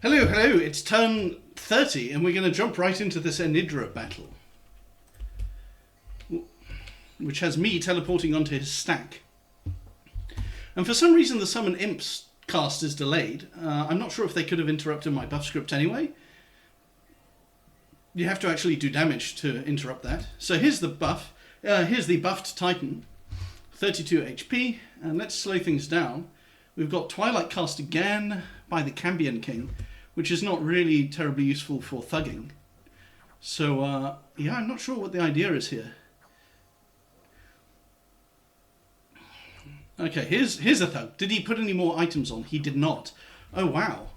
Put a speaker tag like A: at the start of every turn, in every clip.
A: Hello, hello, it's turn 30 and we're going to jump right into this Enidra battle. Which has me teleporting onto his stack. And for some reason the Summon Imps cast is delayed. I'm not sure if they could have interrupted my buff script anyway. You have to actually do damage to interrupt that. So here's the buff. Here's the buffed Titan. 32 HP. And let's slow things down. We've got Twilight cast again by the Cambion King, which is not really terribly useful for thugging. So, yeah, I'm not sure what the idea is here. Okay, here's a thug. Did he put any more items on? He did not. Oh, wow.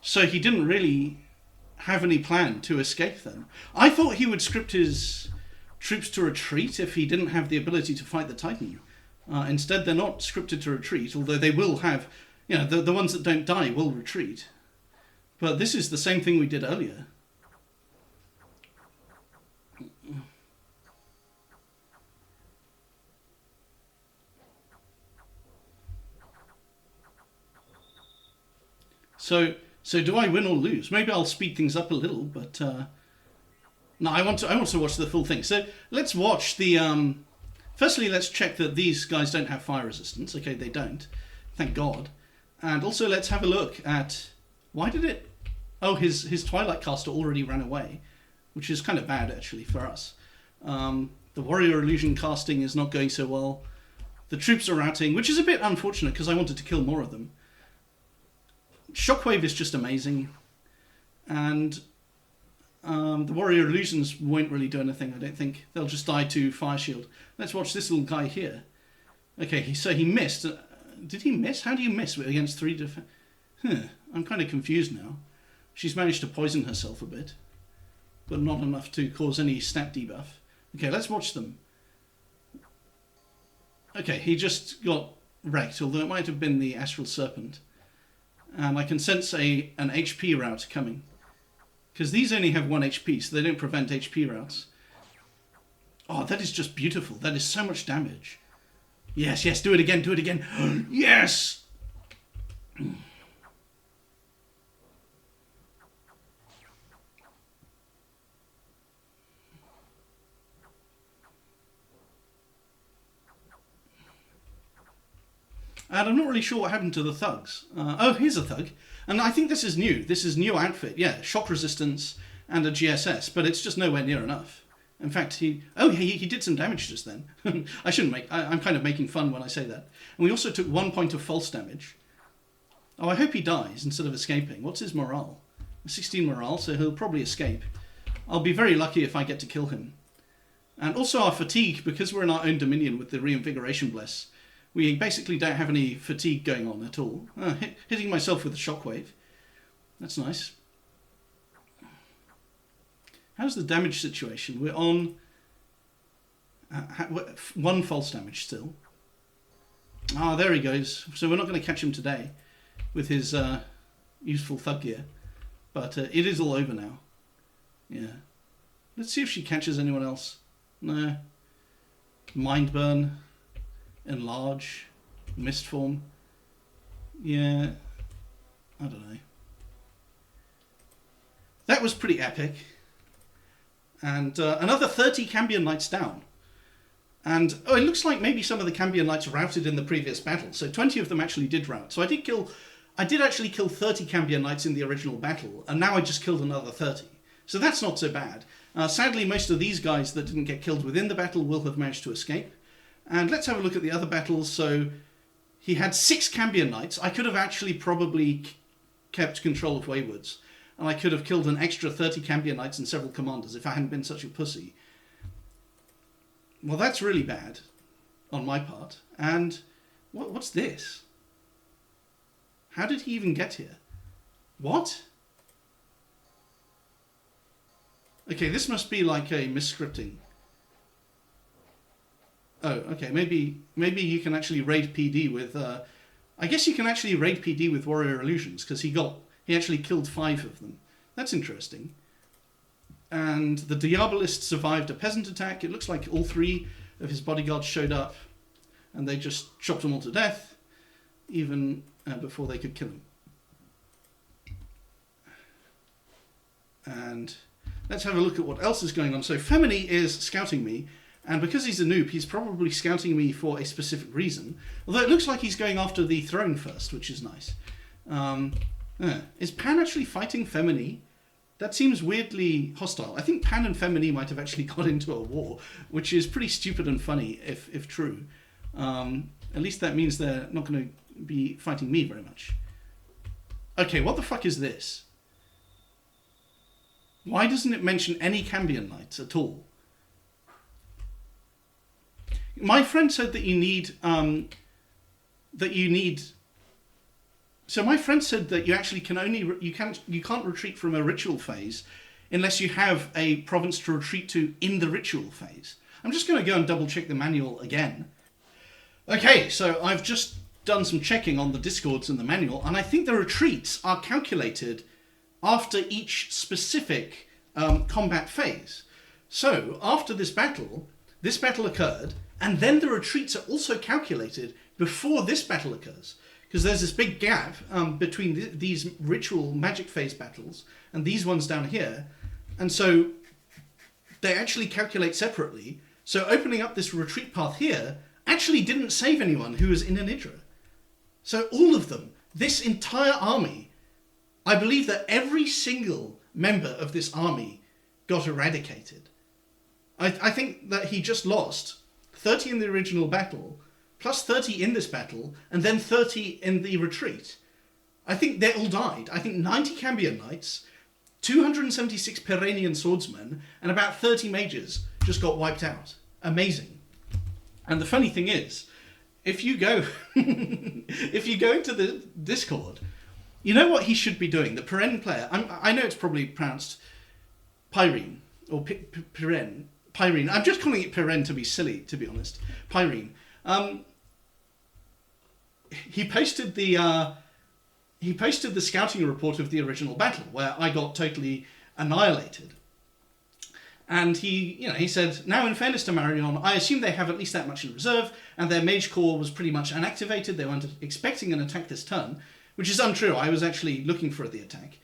A: So he didn't really have any plan to escape then. I thought he would script his troops to retreat if he didn't have the ability to fight the Titan. Instead, they're not scripted to retreat, although they will have, you know, the ones that don't die will retreat. But this is the same thing we did earlier. So do I win or lose? Maybe I'll speed things up a little, but no, I want to watch the full thing. So let's watch the. Firstly, let's check that these guys don't have fire resistance. Okay, they don't. Thank God. And also, let's have a look at why did it. Oh, his Twilight caster already ran away, which is kind of bad actually for us. The Warrior Illusion casting is not going so well. The troops are routing, which is a bit unfortunate because I wanted to kill more of them. Shockwave is just amazing, and the Warrior Illusions won't really do anything, I don't think. They'll just die to Fire Shield. Let's watch this little guy here. Okay, so he missed. Did he miss? How do you miss against 3 defense? I'm kind of confused now. She's managed to poison herself a bit, but not enough to cause any stat debuff. Okay, let's watch them. Okay, he just got wrecked, although it might have been the Astral Serpent. And I can sense an HP route coming. Because these only have 1 HP, so they don't prevent HP routes. Oh, that is just beautiful. That is so much damage. Yes, yes, do it again, do it again. Yes! And I'm not really sure what happened to the thugs. Oh, here's a thug. And I think this is new. This is new outfit. Yeah, shock resistance and a GSS, but it's just nowhere near enough. In fact, he did some damage just then. I shouldn't make... I'm kind of making fun when I say that. And we also took 1 point of false damage. Oh, I hope he dies instead of escaping. What's his morale? 16 morale, so he'll probably escape. I'll be very lucky if I get to kill him. And also our fatigue, because we're in our own dominion with the reinvigoration bless, we basically don't have any fatigue going on at all. Hitting myself with a shockwave. That's nice. How's the damage situation? We're on 1 false damage still. Ah, there he goes. So we're not going to catch him today with his useful thug gear. But it is all over now. Yeah. Let's see if she catches anyone else. No. Mind burn. Enlarge, mist form. Yeah, I don't know. That was pretty epic. And another 30 Cambion Knights down. And oh, it looks like maybe some of the Cambion Knights routed in the previous battle. So 20 of them actually did rout. So I did actually kill 30 Cambion Knights in the original battle, and now I just killed another 30. So that's not so bad. Sadly, most of these guys that didn't get killed within the battle will have managed to escape. And let's have a look at the other battles. So he had 6 Cambion Knights. I could have actually probably kept control of Waywards. And I could have killed an extra 30 Cambion Knights and several commanders if I hadn't been such a pussy. Well, that's really bad on my part. And what's this? How did he even get here? What? Okay, this must be like a misscripting. Oh, okay. Maybe you can actually raid PD with. I guess you can actually raid PD with Warrior Illusions because he actually killed 5 of them. That's interesting. And the Diabolist survived a peasant attack. It looks like all 3 of his bodyguards showed up, and they just chopped them all to death, even before they could kill him. And let's have a look at what else is going on. So Femini is scouting me, and because he's a noob, he's probably scouting me for a specific reason. Although it looks like he's going after the throne first, which is nice. Is Pan actually fighting Femini? That seems weirdly hostile. I think Pan and Femini might have actually got into a war, which is pretty stupid and funny if true. At least that means they're not going to be fighting me very much. Okay, what the fuck is this? Why doesn't it mention any Cambion Knights at all? My friend said that you need... So my friend said that you actually can only... You can't retreat from a ritual phase unless you have a province to retreat to in the ritual phase. I'm just going to go and double check the manual again. Okay, so I've just done some checking on the discords and the manual, and I think the retreats are calculated after each specific combat phase. So after this battle occurred, and then the retreats are also calculated before this battle occurs. Because there's this big gap between these ritual magic phase battles and these ones down here. And so they actually calculate separately. So opening up this retreat path here actually didn't save anyone who was in Anidra. So all of them, this entire army, I believe that every single member of this army got eradicated. I think that he just lost 30 in the original battle, plus 30 in this battle, and then 30 in the retreat. I think they all died. I think 90 Cambion Knights, 276 Peranian swordsmen, and about 30 mages just got wiped out. Amazing. And the funny thing is, if you go into the Discord, you know what he should be doing? The Peren player, I know it's probably pronounced Pyrene, or Pyrene. I'm just calling it Peren to be silly, to be honest. Pyrene. He posted the scouting report of the original battle, where I got totally annihilated. And he said, now in fairness to Marignon, I assume they have at least that much in reserve, and their mage core was pretty much unactivated. They weren't expecting an attack this turn, which is untrue. I was actually looking for the attack.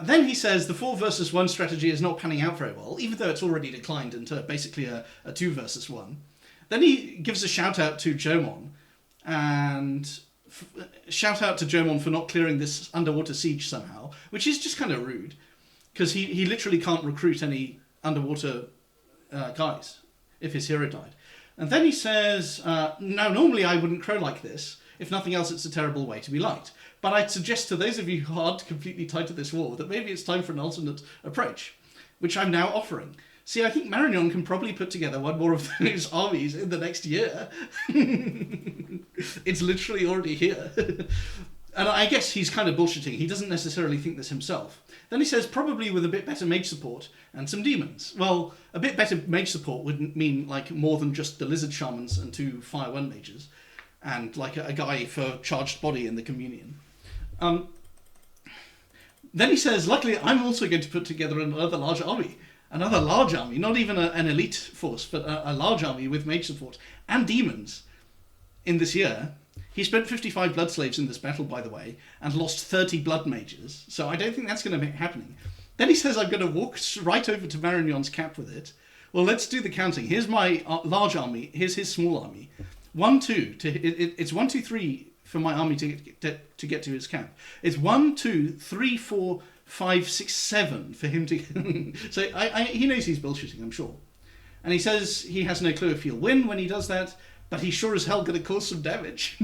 A: Then he says the 4 versus 1 strategy is not panning out very well, even though it's already declined into basically a 2 versus 1. Then he gives a shout out to Jomon, and shout out to Jomon for not clearing this underwater siege somehow, which is just kind of rude, because he literally can't recruit any underwater guys if his hero died. And then he says, now normally I wouldn't crow like this. If nothing else, it's a terrible way to be liked. But I'd suggest to those of you who aren't completely tied to this war that maybe it's time for an alternate approach, which I'm now offering. See, I think Marignon can probably put together one more of those armies in the next year. It's literally already here. And I guess he's kind of bullshitting. He doesn't necessarily think this himself. Then he says, probably with a bit better mage support and some demons. Well, a bit better mage support would mean like more than just the lizard shamans and 2 fire 1 mages. And like a guy for charged body in the communion. Then he says, luckily I'm also going to put together another large army. Another large army, not even an elite force, but a large army with mage support and demons in this year. He spent 55 blood slaves in this battle, by the way, and lost 30 blood mages. So I don't think that's going to be happening. Then he says I'm going to walk right over to Marignon's cap with it. Well, let's do the counting. Here's my large army. Here's his small army. 1, 2. It's 1, 2, 3 for my army to get to his camp. It's 1, 2, 3, 4, 5, 6, 7 for him to... So he knows he's bullshitting, I'm sure. And he says he has no clue if he'll win when he does that, but he's sure as hell going to cause some damage.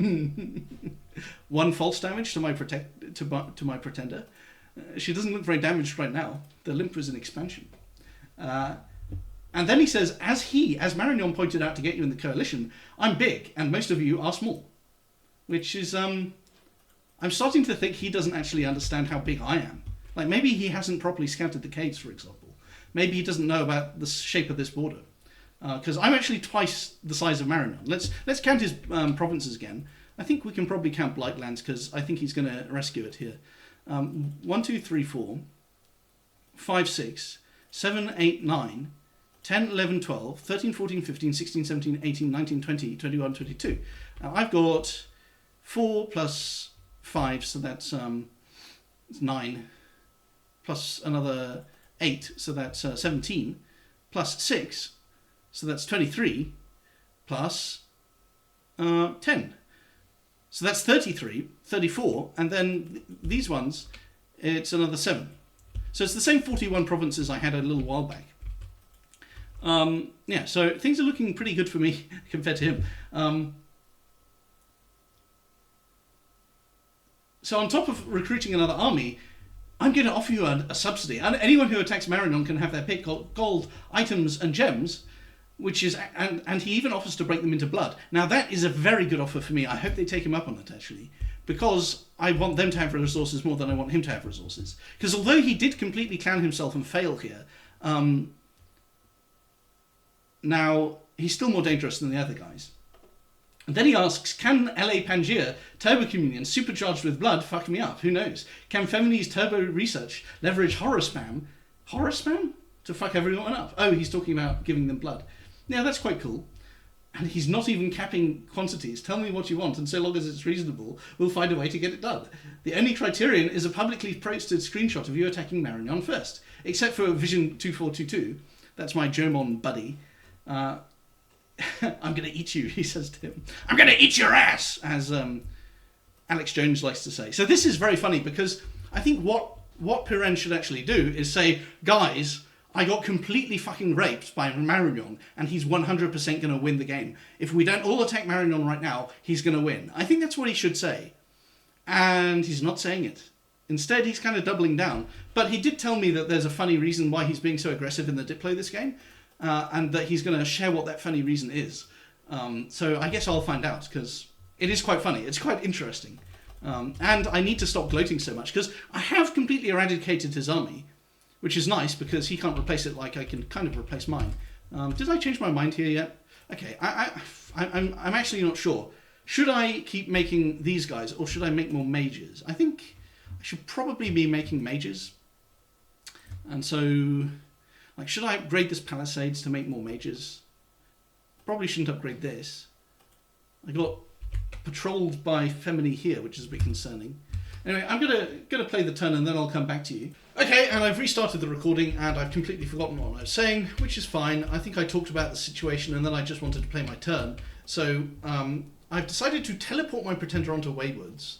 A: 1 false damage to my pretender. She doesn't look very damaged right now. The limp was an expansion. And then he says, as Marignon pointed out to get you in the coalition, I'm big and most of you are small. Which is, I'm starting to think he doesn't actually understand how big I am. Like maybe he hasn't properly scouted the caves, for example. Maybe he doesn't know about the shape of this border. Because I'm actually twice the size of Marignon. Let's count his provinces again. I think we can probably count Blightlands because I think he's going to rescue it here. 1, 2, 3, 4, 5, 6, 7, 8, 9, 10, 11, 12, 13, 14, 15, 16, 17, 18, 19, 20, 21, 22. Now I've got 4 plus 5, so that's 9, plus another 8, so that's 17, plus 6, so that's 23, plus 10. So that's 33, 34, and then these ones, it's another 7. So it's the same 41 provinces I had a little while back. Yeah, so things are looking pretty good for me compared to him. So on top of recruiting another army, I'm going to offer you a subsidy. And anyone who attacks Marignon can have their pick of gold, items, and gems, which is, and he even offers to break them into blood. Now that is a very good offer for me. I hope they take him up on it, actually, because I want them to have resources more than I want him to have resources. Because although he did completely clown himself and fail here, now he's still more dangerous than the other guys. And then he asks, can LA Pangaea Turbo Communion supercharged with blood fuck me up? Who knows? Can Femini's Turbo Research leverage horror spam to fuck everyone up? Oh, he's talking about giving them blood. Yeah, that's quite cool. And he's not even capping quantities. Tell me what you want, and so long as it's reasonable, we'll find a way to get it done. The only criterion is a publicly posted screenshot of you attacking Marignon first. Except for Vision 2422. That's my German buddy. I'm going to eat you, he says to him. I'm going to eat your ass, as Alex Jones likes to say. So this is very funny, because I think what Pirenne should actually do is say, guys, I got completely fucking raped by Marignon, and he's 100% going to win the game. If we don't all attack Marignon right now, he's going to win. I think that's what he should say. And he's not saying it. Instead, he's kind of doubling down. But he did tell me that there's a funny reason why he's being so aggressive in the Diplo this game, and that he's going to share what that funny reason is. So I guess I'll find out, because it is quite funny. It's quite interesting. And I need to stop gloating so much, because I have completely eradicated his army, which is nice, because he can't replace it like I can kind of replace mine. Did I change my mind here yet? Okay, I'm actually not sure. Should I keep making these guys, or should I make more mages? I think I should probably be making mages. And so, like, should I upgrade this Palisades to make more mages? Probably shouldn't upgrade this. I got patrolled by Femini here, which is a bit concerning. Anyway, I'm gonna play the turn and then I'll come back to you. Okay, and I've restarted the recording and I've completely forgotten what I was saying, which is fine. I think I talked about the situation and then I just wanted to play my turn. So I've decided to teleport my Pretender onto Waywards.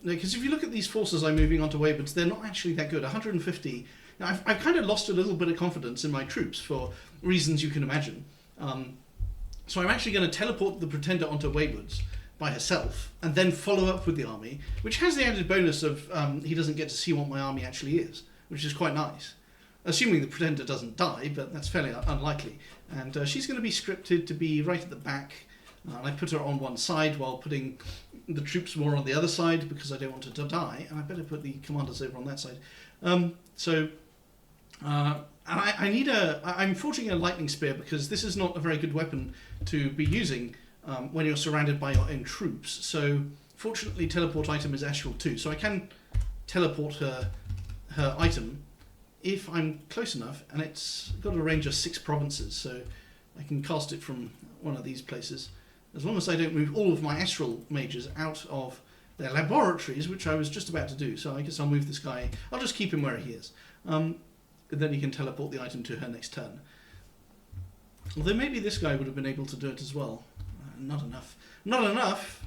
A: Because if you look at these forces I'm moving onto Waywards, they're not actually that good. 150. Now, I've kind of lost a little bit of confidence in my troops for reasons you can imagine. So I'm actually going to teleport the Pretender onto Waywards by herself, and then follow up with the army, which has the added bonus of he doesn't get to see what my army actually is, which is quite nice. Assuming the Pretender doesn't die, but that's fairly unlikely. And she's going to be scripted to be right at the back, and I put her on one side while putting the troops more on the other side, because I don't want her to die, and I better put the commanders over on that side. I'm forging a lightning spear, because this is not a very good weapon to be using when you're surrounded by your own troops. So fortunately teleport item is Astral 2, so I can teleport her item if I'm close enough, and it's got a range of 6 provinces, so I can cast it from one of these places, as long as I don't move all of my Astral mages out of their laboratories, which I was just about to do. So I guess I'll move this guy, I'll just keep him where he is, and then he can teleport the item to her next turn. Although maybe this guy would have been able to do it as well. Not enough. Not enough!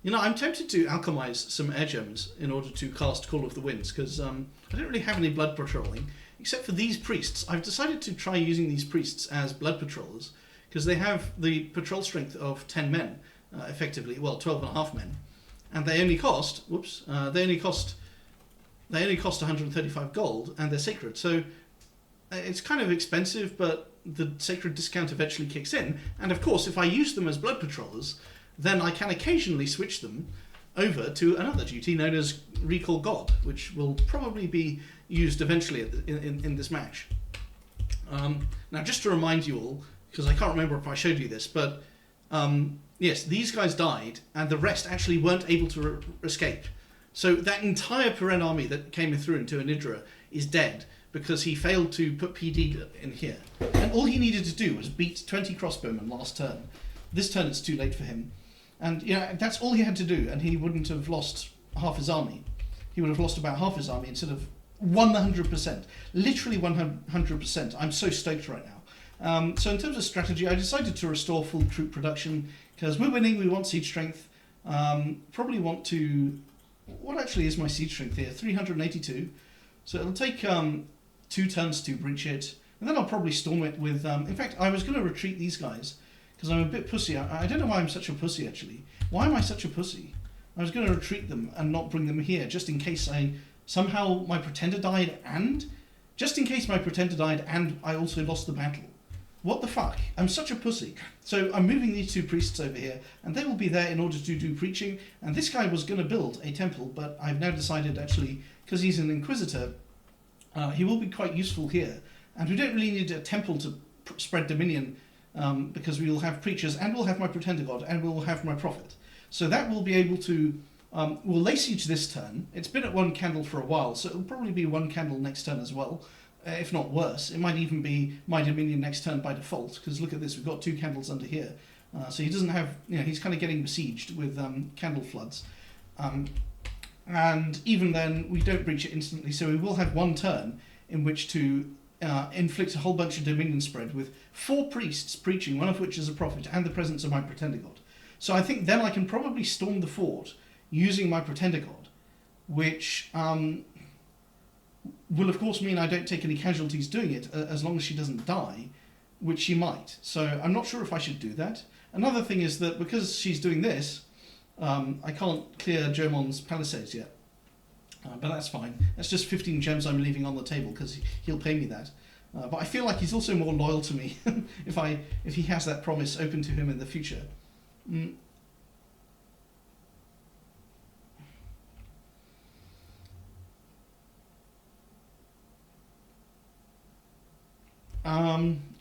A: You know, I'm tempted to alchemize some air gems in order to cast Call of the Winds, because I don't really have any blood patrolling, except for these priests. I've decided to try using these priests as blood patrollers, because they have the patrol strength of 10 men, effectively, well, 12.5 men, and they only cost, they only cost 135 gold, and they're sacred, so it's kind of expensive, but the sacred discount eventually kicks in, and of course if I use them as blood patrollers, then I can occasionally switch them over to another duty known as Recall God, which will probably be used eventually in this match. Now just to remind you all, because I can't remember if I showed you this, but yes, these guys died and the rest actually weren't able to escape. So that entire Pirenne army that came through into Anidra is dead, because he failed to put PD in here. And all he needed to do was beat 20 crossbowmen last turn. This turn it's too late for him. And that's all he had to do, and he wouldn't have lost half his army. He would have lost about half his army instead of 100%. Literally 100%. I'm so stoked right now. So in terms of strategy, I decided to restore full troop production because we're winning, we want siege strength. Probably want to... What actually is my siege strength here? 382. So it'll take 2 turns to breach it. And then I'll probably storm it with... in fact, I was going to retreat these guys because I'm a bit pussy. I don't know why I'm such a pussy, actually. Why am I such a pussy? I was going to retreat them and not bring them here, just in case somehow my pretender died and... Just in case my pretender died and I also lost the battle. What the fuck? I'm such a pussy. So I'm moving these 2 priests over here, and they will be there in order to do preaching. And this guy was going to build a temple, but I've now decided, actually, because he's an inquisitor, he will be quite useful here. And we don't really need a temple to spread dominion, because we will have preachers, and we'll have my pretender god, and we'll have my prophet. So that will be able to... we'll lay siege this turn. It's been at 1 candle for a while, so it'll probably be 1 candle next turn as well. If not worse. It might even be my dominion next turn by default, because look at this, we've got 2 candles under here. So he doesn't have... he's kind of getting besieged with candle floods. And even then, we don't breach it instantly, so we will have 1 turn in which to inflict a whole bunch of dominion spread with 4 priests preaching, one of which is a prophet, and the presence of my pretender god. So I think then I can probably storm the fort using my pretender god, which will of course mean I don't take any casualties doing it, as long as she doesn't die, which she might. So I'm not sure if I should do that. Another thing is that because she's doing this, I can't clear Germon's palisades yet. But that's fine. That's just 15 gems I'm leaving on the table because he'll pay me that. But I feel like he's also more loyal to me if he has that promise open to him in the future.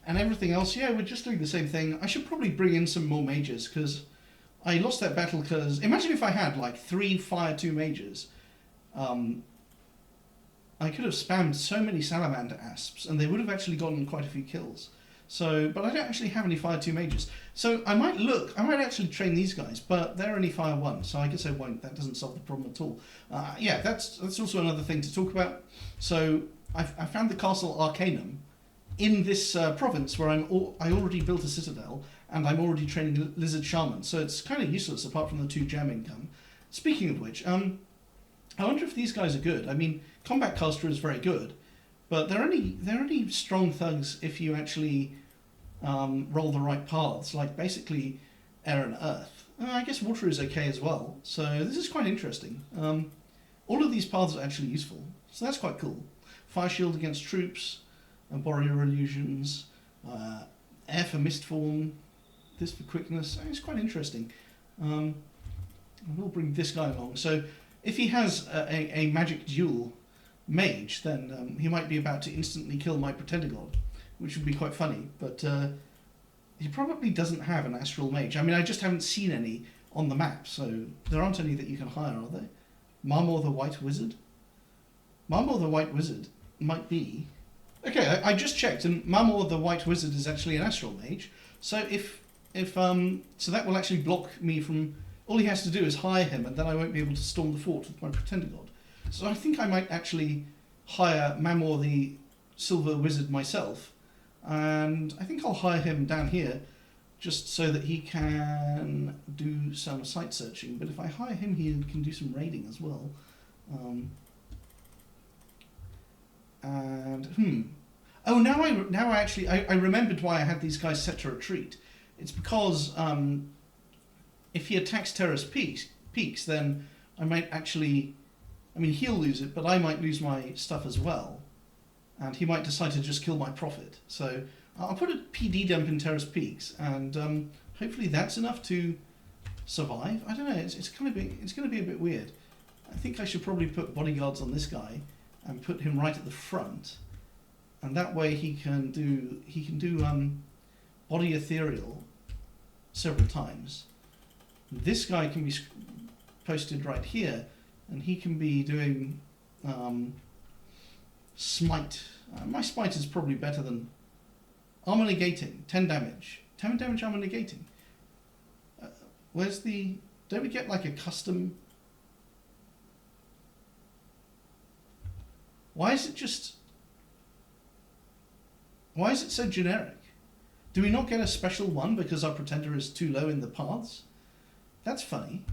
A: And everything else, yeah, we're just doing the same thing. I should probably bring in some more mages because I lost that battle because... Imagine if I had like 3 Fire 2 mages. I could have spammed so many Salamander Asps and they would have actually gotten quite a few kills. So, but I don't actually have any Fire 2 mages. So I might actually train these guys, but they're only Fire 1, so I guess I won't. That doesn't solve the problem at all. Yeah, that's also another thing to talk about. So I found the Castle Arcanum in this province where I already built a citadel and I'm already training Lizard Shaman, so it's kind of useless apart from the 2 jam income. Speaking of which, I wonder if these guys are good. I mean, Combat Caster is very good, but they're only strong thugs if you actually roll the right paths, like basically air and earth. I guess water is okay as well, so this is quite interesting. All of these paths are actually useful, so that's quite cool. Fire shield against troops, and Boreal Illusions, air for Mistform, this for quickness. It's quite interesting. I will bring this guy along. So if he has a magic duel mage, then he might be about to instantly kill my pretender god, which would be quite funny. But he probably doesn't have an astral mage. I mean, I just haven't seen any on the map, so there aren't any that you can hire, are there? Marmor the White Wizard? Marmor the White Wizard might be... Okay, I just checked, and Marmor the White Wizard is actually an astral mage. So so that will actually block me from... All he has to do is hire him, and then I won't be able to storm the fort with my pretender god. So I think I might actually hire Marmor the Silver Wizard myself, and I think I'll hire him down here, just so that he can do some site searching. But if I hire him, he can do some raiding as well. Oh, now I remembered why I had these guys set to retreat. It's because if he attacks Terrace Peaks, then I might actually... I mean, he'll lose it, but I might lose my stuff as well. And he might decide to just kill my prophet. So I'll put a PD dump in Terrace Peaks, and hopefully that's enough to survive. I don't know, it's going to be a bit weird. I think I should probably put bodyguards on this guy and put him right at the front, and that way he can do body ethereal several times. This guy can be posted right here, and he can be doing smite. My smite is probably better than armor negating. 10 damage. 10 damage armor negating. Where's the... Don't we get like a custom... Why is it just... Why is it so generic? Do we not get a special one because our pretender is too low in the paths? That's funny.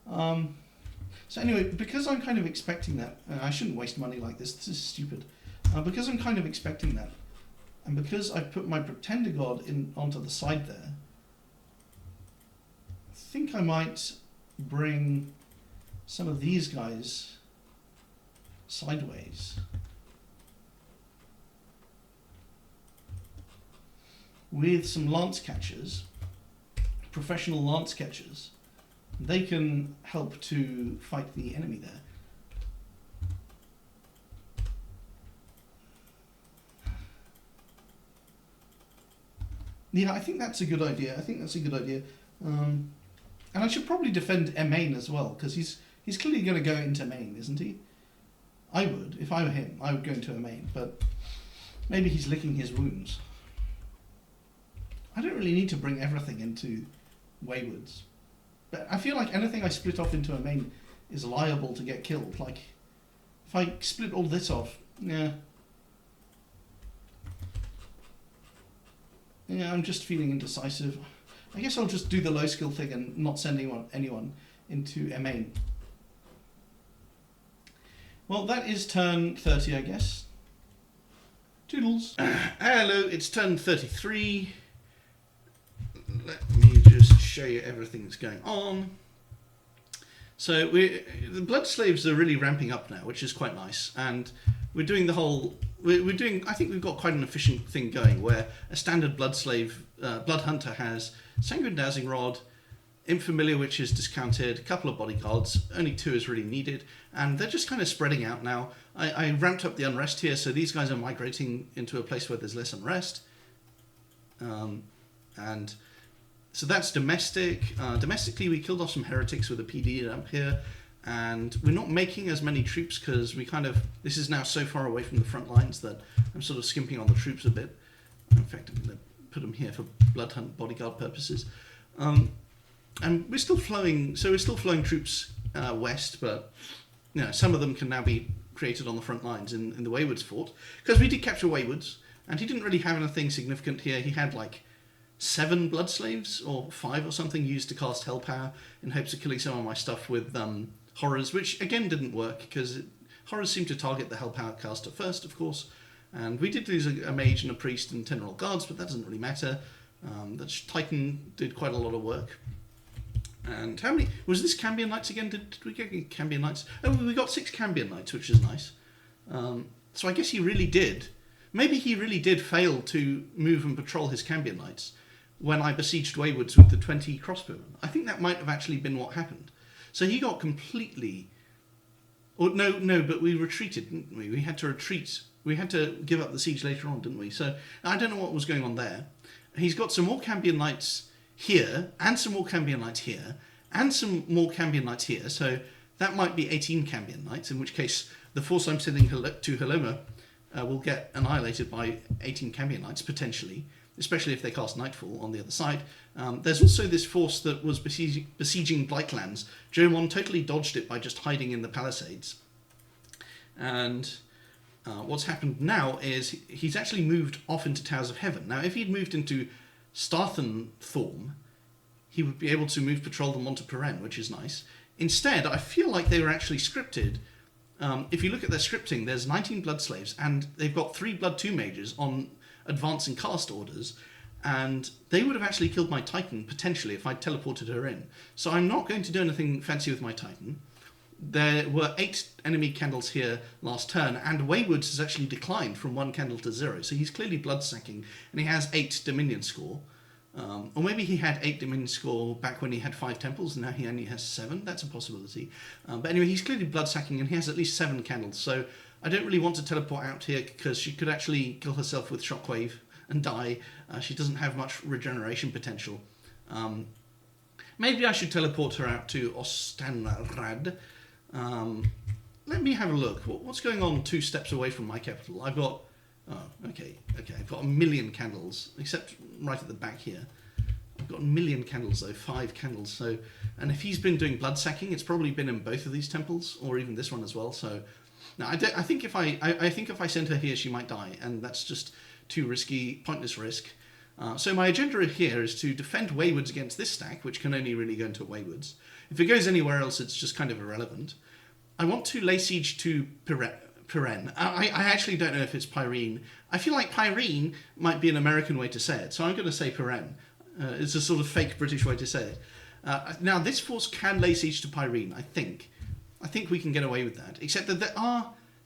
A: So anyway, because I'm kind of expecting that, I shouldn't waste money like this is stupid. Because I'm kind of expecting that, and because I've put my pretender god onto the side there, I think I might bring some of these guys sideways. With some lance catchers, professional lance catchers, they can help to fight the enemy there. Yeah, I think that's a good idea. And I should probably defend main as well, because he's clearly going to go into main, isn't he? I would. If I were him, I would go into a main, but maybe he's licking his wounds. I don't really need to bring everything into Waywards. But I feel like anything I split off into a main is liable to get killed. Like, if I split all this off, yeah, I'm just feeling indecisive. I guess I'll just do the low skill thing and not send anyone into a main. Well, that is turn 30, I guess. Toodles. Hello, it's turn 33. Let me just show you everything that's going on. So the blood slaves are really ramping up now, which is quite nice, and we're doing the whole. We're doing. I think we've got quite an efficient thing going, where a standard blood slave, blood hunter has sanguine dowsing rod, infamiliar, which is discounted, a couple of bodyguards, only 2 is really needed, and they're just kind of spreading out now. I ramped up the unrest here, so these guys are migrating into a place where there's less unrest, and. So that's domestic. Domestically, we killed off some heretics with a PD up here, and we're not making as many troops because this is now so far away from the front lines that I'm sort of skimping on the troops a bit. In fact, I'm going to put them here for blood hunt bodyguard purposes. And we're still flowing, troops west, but some of them can now be created on the front lines in the Waywards fort, because we did capture Waywards, and he didn't really have anything significant here. He had like 7 blood slaves, or 5 or something, used to cast hell power in hopes of killing some of my stuff with horrors, which again didn't work because horrors seem to target the hell power caster first, of course. And we did lose a mage and a priest and 10 royal guards, but that doesn't really matter. That Titan did quite a lot of work. And how many was this Cambion Knights again? Did we get any Cambion Knights? Oh, we got 6 Cambion Knights, which is nice. So I guess he really did. Maybe he really did fail to move and patrol his Cambion Knights when I besieged Waywards with the 20 crossbowmen. I think that might have actually been what happened. So he got completely... No, but we retreated, didn't we? We had to retreat. We had to give up the siege later on, didn't we? So I don't know what was going on there. He's got some more Cambion Knights here, and some more Cambion Knights here, and some more Cambion Knights here. So that might be 18 Cambion Knights, in which case the force I'm sending to Heloma will get annihilated by 18 Cambion Knights, potentially, especially if they cast Nightfall on the other side. There's also this force that was besieging Blightlands. Jomon totally dodged it by just hiding in the palisades. And what's happened now is he's actually moved off into Towers of Heaven. Now, if he'd moved into Starthenthorm, he would be able to move patrol the Monteperen, which is nice. Instead, I feel like they were actually scripted. If you look at their scripting, there's 19 Blood Slaves, and they've got 3 Blood 2 Mages on advancing cast orders, and they would have actually killed my Titan, potentially, if I'd teleported her in. So I'm not going to do anything fancy with my Titan. There were 8 enemy candles here last turn, and Waywards has actually declined from 1 candle to 0, so he's clearly blood sacking, and he has 8 Dominion score. Or maybe he had 8 Dominion score back when he had 5 temples, and now he only has 7. That's a possibility. But anyway, he's clearly blood sacking, and he has at least 7 candles, so I don't really want to teleport out here because she could actually kill herself with Shockwave and die. She doesn't have much regeneration potential. Maybe I should teleport her out to Ostanrad. Let me have a look. What's going on 2 steps away from my capital? I've got... Oh, okay. I've got 1 million candles, except right at the back here. I've got 1 million candles, though, 5 candles. So, and if he's been doing blood sacking, it's probably been in both of these temples, or even this one as well. So No, I think if I think if I send her here, she might die, and that's just too risky, pointless risk. So my agenda here is to defend waywards against this stack, which can only really go into waywards. If it goes anywhere else, it's just kind of irrelevant. I want to lay siege to Pyrene. I actually don't know if it's Pyrene. I feel like Pyrene might be an American way to say it, so I'm going to say Pyrene. It's a sort of fake British way to say it. Now, this force can lay siege to Pyrene, I think. I think we can get away with that, except that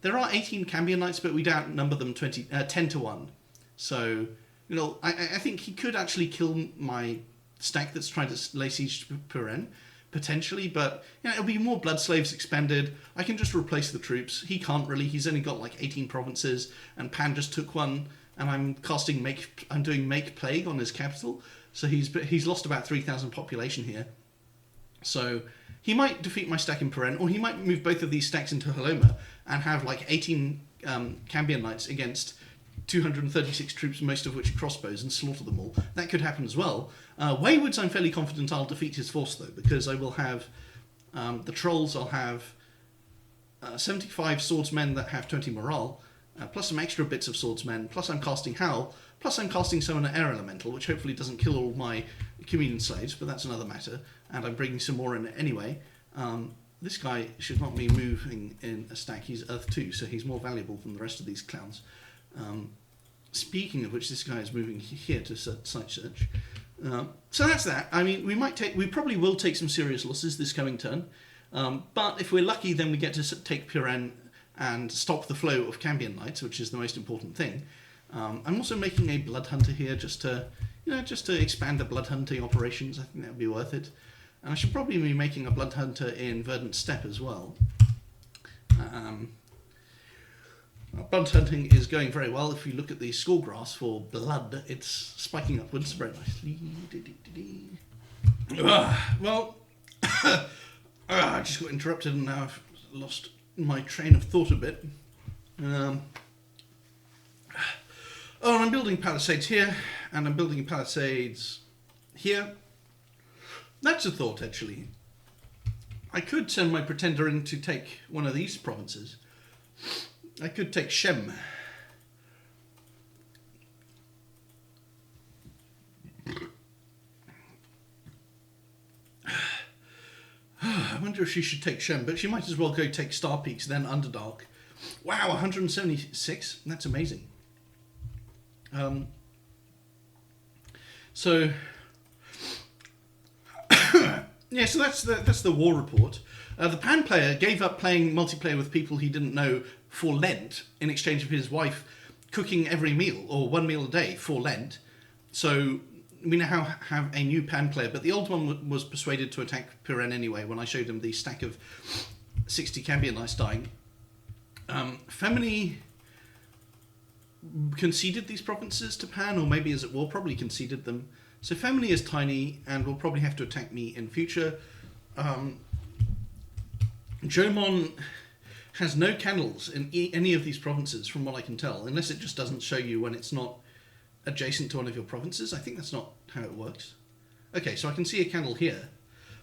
A: there are 18 Cambion Knights, but we outnumber them 10 to 1. So, you know, I think he could actually kill my stack that's trying to lay siege to Pyrene, potentially, but you know, it'll be more blood slaves expended. I can just replace the troops. He can't really. He's only got like 18 provinces, and Pan just took one, and I'm doing make plague on his capital, so he's lost about 3,000 population here. So he might defeat my stack in Pyrene, or he might move both of these stacks into Haloma and have like 18 Cambion Knights against 236 troops, most of which are crossbows, and slaughter them all. That could happen as well. Waywards, I'm fairly confident I'll defeat his force, though, because I will have the trolls. I'll have 75 swordsmen that have 20 morale, plus some extra bits of swordsmen, plus I'm casting Howl, plus I'm casting Summoner Air Elemental, which hopefully doesn't kill all my communion slaves, but that's another matter, and I'm bringing some more in anyway. This guy should not be moving in a stack. He's Earth 2, so he's more valuable than the rest of these clowns. Speaking of which, this guy is moving here to site search. So that's that. I mean, we probably will take some serious losses this coming turn, but if we're lucky, then we get to take Pyrene and stop the flow of Cambion Knights, which is the most important thing. I'm also making a blood hunter here just to expand the blood hunting operations. I think that would be worth it. And I should probably be making a blood hunter in Verdant Steppe as well. Blood hunting is going very well. If you look at the skull grass for blood, it's spiking upwards very nicely. Well, I just got interrupted and now I've lost my train of thought a bit. I'm building palisades here, and I'm building palisades here. That's a thought, actually. I could send my pretender in to take one of these provinces. I could take Shem. I wonder if she should take Shem, but she might as well go take Star Peaks, then Underdark. Wow, 176? That's amazing. So yeah, so that's the war report. The Pan player gave up playing multiplayer with people he didn't know for Lent in exchange of his wife cooking every meal, or one meal a day, for Lent. So we now have a new Pan player, but the old one was persuaded to attack Pyrene anyway when I showed him the stack of 60 Cambion Knights dying. Femini conceded these provinces to Pan, or maybe is at war, probably conceded them. So Femini is tiny and will probably have to attack me in future. Jomon has no candles in any of these provinces, from what I can tell, unless it just doesn't show you when it's not adjacent to one of your provinces. I think that's not how it works. Okay, so I can see a candle here.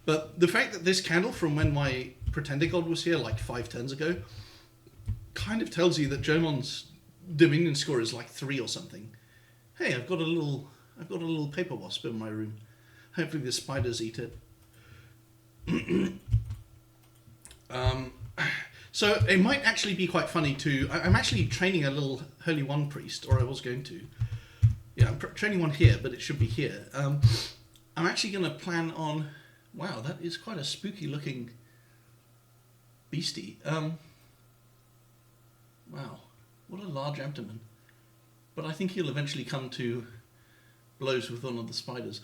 A: But the fact that this candle from when my Pretender God was here, like 5 turns ago, kind of tells you that Jomon's Dominion score is like 3 or something. Hey, I've got a little paper wasp in my room. Hopefully the spiders eat it. So it might actually be quite funny to... I'm actually training a little Holy One priest, or I was going to. Yeah, I'm training one here, but it should be here. I'm actually going to plan on... Wow, that is quite a spooky looking beastie. Wow, what a large abdomen. But I think he'll eventually come to blows with one of the spiders.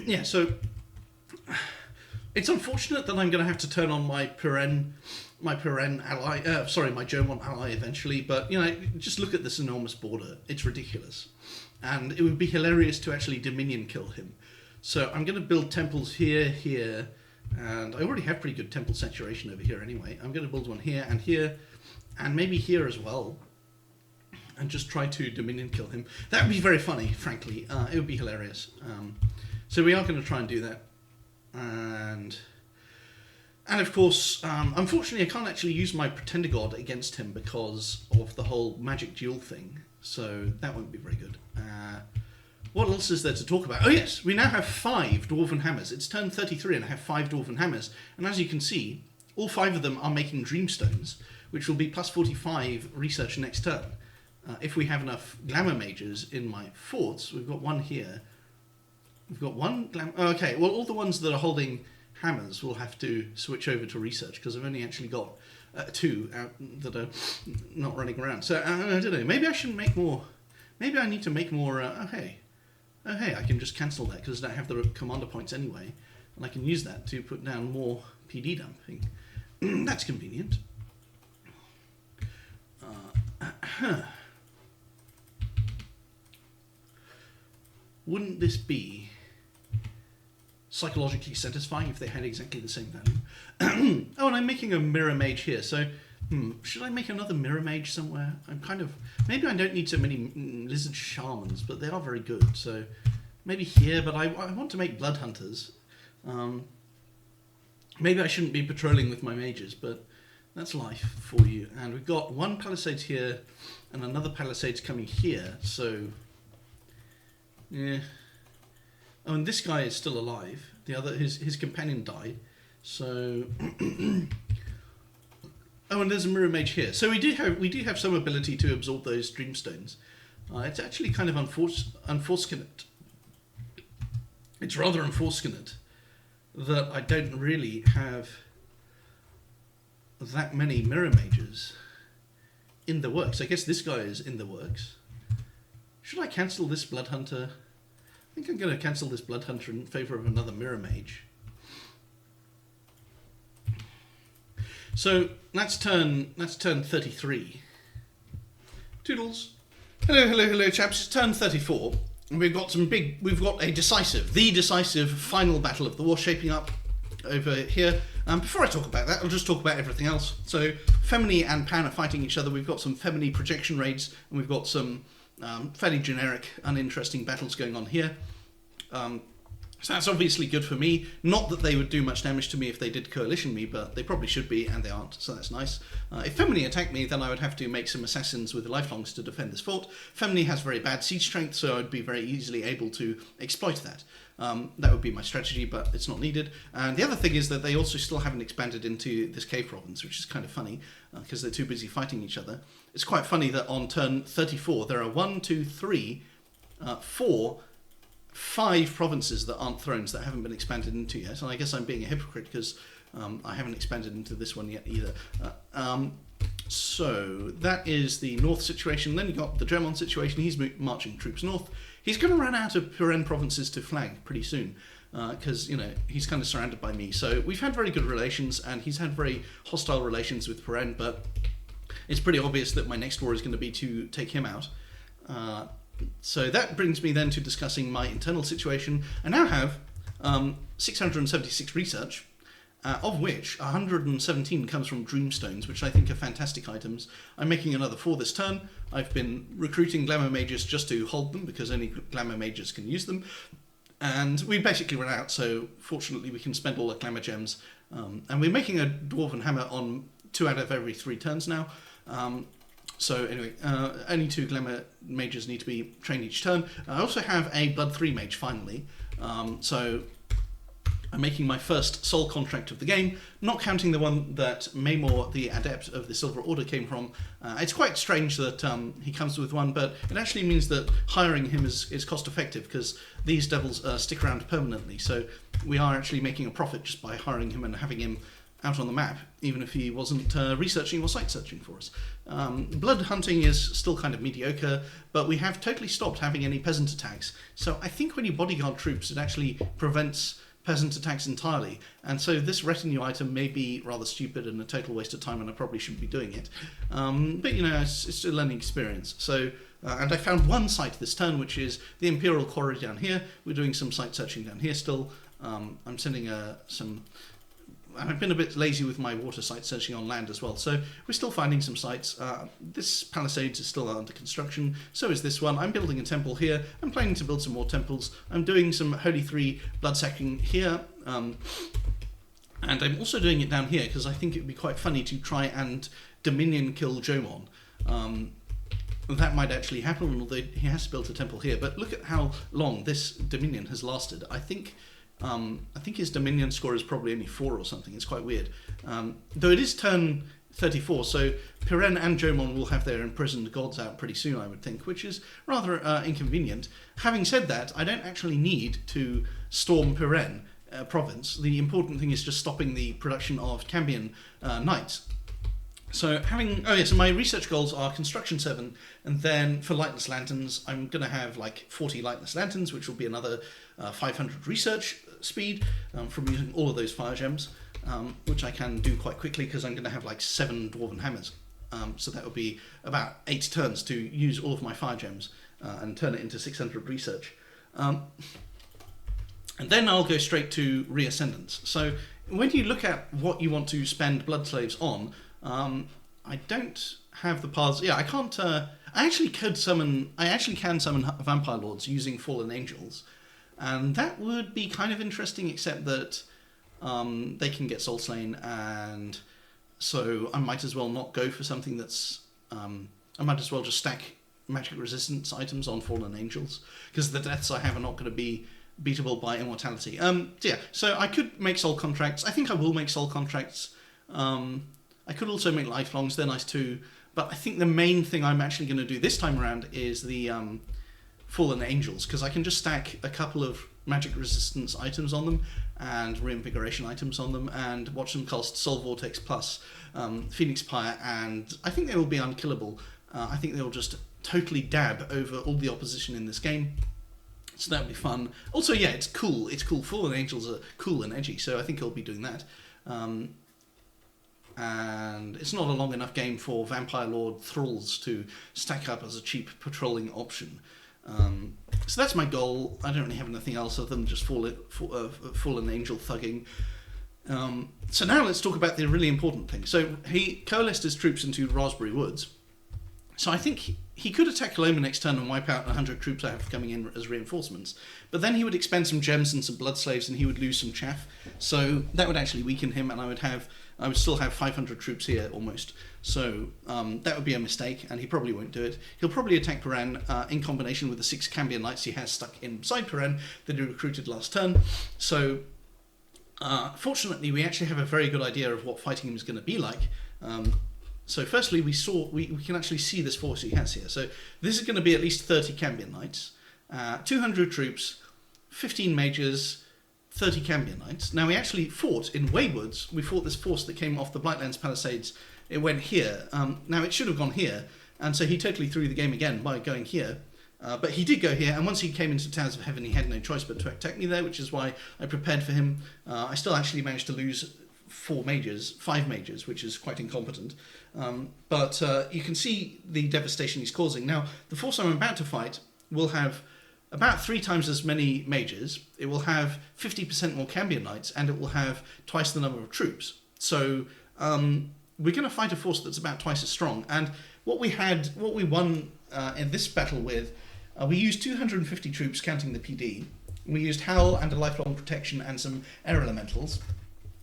A: Yeah, so it's unfortunate that I'm going to have to turn on my Jomon ally eventually, but you know, just look at this enormous border. It's ridiculous. And it would be hilarious to actually Dominion kill him. So I'm going to build temples here, and I already have pretty good temple saturation over here anyway. I'm going to build one here, and maybe here as well, and just try to Dominion kill him. That would be very funny, frankly. It would be hilarious. So we are going to try and do that. And And of course, unfortunately, I can't actually use my Pretender God against him because of the whole magic duel thing. So that won't be very good. What else is there to talk about? Oh yes, we now have 5 Dwarven Hammers. It's turn 33 and I have 5 Dwarven Hammers. And as you can see, all 5 of them are making Dreamstones, which will be plus 45 research next turn. If we have enough Glamour Mages in my forts, we've got one here. We've got one Glamour... Okay, well, all the ones that are holding hammers will have to switch over to research because I've only actually got 2 out that are not running around. So, I don't know, maybe I shouldn't make more... Maybe I need to make more... Oh, hey, I can just cancel that because I don't have the commander points anyway. And I can use that to put down more PD dumping. That's convenient. Wouldn't this be psychologically satisfying if they had exactly the same value? Oh, and I'm making a mirror mage here, so should I make another mirror mage somewhere? I'm kind of... Maybe I don't need so many lizard shamans, but they are very good, so maybe here, but I want to make blood hunters. Maybe I shouldn't be patrolling with my mages, but that's life for you. And we've got 1 palisades here and another palisades coming here, so... Yeah. Oh, and this guy is still alive. The other, his companion died. So, oh, and there's a mirror mage here. So we do have some ability to absorb those Dreamstones. It's actually kind of unfortunate. It's rather unfortunate that I don't really have that many mirror mages in the works. I guess this guy is in the works. Should I cancel this Blood Hunter? I think I'm going to cancel this Blood Hunter in favour of another Mirror Mage. So that's turn 33. Toodles. Hello, chaps. It's turn 34. And we've got the decisive final battle of the war shaping up over here. Before I talk about that, I'll just talk about everything else. So Femini and Pan are fighting each other. We've got some Femini projection raids, and we've got some fairly generic, uninteresting battles going on here. So that's obviously good for me. Not that they would do much damage to me if they did coalition me, but they probably should be, and they aren't, so that's nice. If Femini attacked me, then I would have to make some assassins with lifelongs to defend this fort. Femini has very bad siege strength, so I'd be very easily able to exploit that. That would be my strategy, but it's not needed. And the other thing is that they also still haven't expanded into this cave province, which is kind of funny, because they're too busy fighting each other. It's quite funny that on turn 34, there are 5 provinces that aren't thrones that haven't been expanded into yet. And I guess I'm being a hypocrite because I haven't expanded into this one yet either. So that is the north situation. Then you got the German situation. He's marching troops north. He's going to run out of Purren provinces to flag pretty soon because, you know, he's kind of surrounded by me. So we've had very good relations, and he's had very hostile relations with Purren, but it's pretty obvious that my next war is going to be to take him out. So that brings me then to discussing my internal situation. I now have 676 research, of which 117 comes from Dreamstones, which I think are fantastic items. I'm making another 4 this turn. I've been recruiting Glamour Mages just to hold them, because only Glamour Mages can use them. And we basically run out, so fortunately we can spend all the Glamour Gems. And we're making a Dwarven Hammer on 2 out of every 3 turns now. So anyway, only 2 Glamour Mages need to be trained each turn. I also have a Blood 3 Mage finally, so I'm making my first soul contract of the game, not counting the one that Maymor, the Adept of the Silver Order, came from. It's quite strange that he comes with one, but it actually means that hiring him is cost effective, because these devils stick around permanently, so we are actually making a profit just by hiring him and having him out on the map, even if he wasn't researching or site searching for us. Blood hunting is still kind of mediocre, but we have totally stopped having any peasant attacks. So I think when you bodyguard troops, it actually prevents peasant attacks entirely. And so this retinue item may be rather stupid and a total waste of time, and I probably shouldn't be doing it. But you know, it's a learning experience. So, and I found one site this turn, which is the Imperial Quarry down here. We're doing some site searching down here still. I'm sending I've been a bit lazy with my water site searching on land as well, so we're still finding some sites. This Palisades is still under construction, so is this one. I'm building a temple here. I'm planning to build some more temples. I'm doing some Holy 3 blood sacking here. And I'm also doing it down here because I think it would be quite funny to try and Dominion kill Jomon. That might actually happen, although he has built a temple here. But look at how long this Dominion has lasted. I think his Dominion score is probably only 4 or something. It's quite weird. Though it is turn 34, so Pirenne and Jomon will have their imprisoned gods out pretty soon, I would think, which is rather inconvenient. Having said that, I don't actually need to storm Pirenne province. The important thing is just stopping the production of Cambion knights. So so my research goals are construction 7, and then for lightless lanterns, I'm going to have like 40 lightless lanterns, which will be another 500 research speed from using all of those fire gems, which I can do quite quickly because I'm going to have like 7 dwarven hammers. So that would be about 8 turns to use all of my fire gems and turn it into 600 research. And then I'll go straight to reascendance. So when you look at what you want to spend blood slaves on, I don't have the paths. Yeah, I can't. I actually can summon vampire lords using fallen angels, and that would be kind of interesting. Except that they can get soul slain, and so I might as well not go for something that's. I might as well just stack magic resistance items on fallen angels because the deaths I have are not going to be beatable by immortality. So I could make soul contracts. I think I will make soul contracts. I could also make lifelongs, they're nice too, but I think the main thing I'm actually going to do this time around is the fallen angels, because I can just stack a couple of magic resistance items on them and reinvigoration items on them and watch them cast Soul Vortex plus Phoenix Pyre, and I think they will be unkillable. I think they'll just totally dab over all the opposition in this game. So that would be fun. Also, yeah, it's cool. It's cool. Fallen Angels are cool and edgy, so I think I'll be doing that. And it's not a long enough game for Vampire Lord Thralls to stack up as a cheap patrolling option. So that's my goal. I don't really have anything else other than just Fallen Angel thugging. So now let's talk about the really important thing. So he coalesced his troops into Raspberry Woods. So I think he could attack Coloma next turn and wipe out 100 troops I have coming in as reinforcements. But then he would expend some gems and some blood slaves and he would lose some chaff. So that would actually weaken him, and I would still have 500 troops here almost. So that would be a mistake, and he probably won't do it. He'll probably attack Pirenne in combination with the 6 Cambion Knights he has stuck inside Pirenne that he recruited last turn. So fortunately, we actually have a very good idea of what fighting him is going to be like. So firstly, we can actually see this force he has here. So this is going to be at least 30 Cambion Knights, 200 troops, 15 mages, 30 Cambion Knights. Now we actually fought in Waywoods. We fought this force that came off the Blightlands Palisades. It went here. Now it should have gone here, and so he totally threw the game again by going here. But he did go here, and once he came into Towers of Heaven, he had no choice but to attack me there, which is why I prepared for him. I still actually managed to lose 5 mages, which is quite incompetent. But you can see the devastation he's causing. Now, the force I'm about to fight will have about 3 times as many mages, it will have 50% more Cambion Knights, and it will have twice the number of troops. So we're going to fight a force that's about twice as strong. And what we won in this battle with, we used 250 troops, counting the PD. We used Howl and a lifelong protection and some air elementals.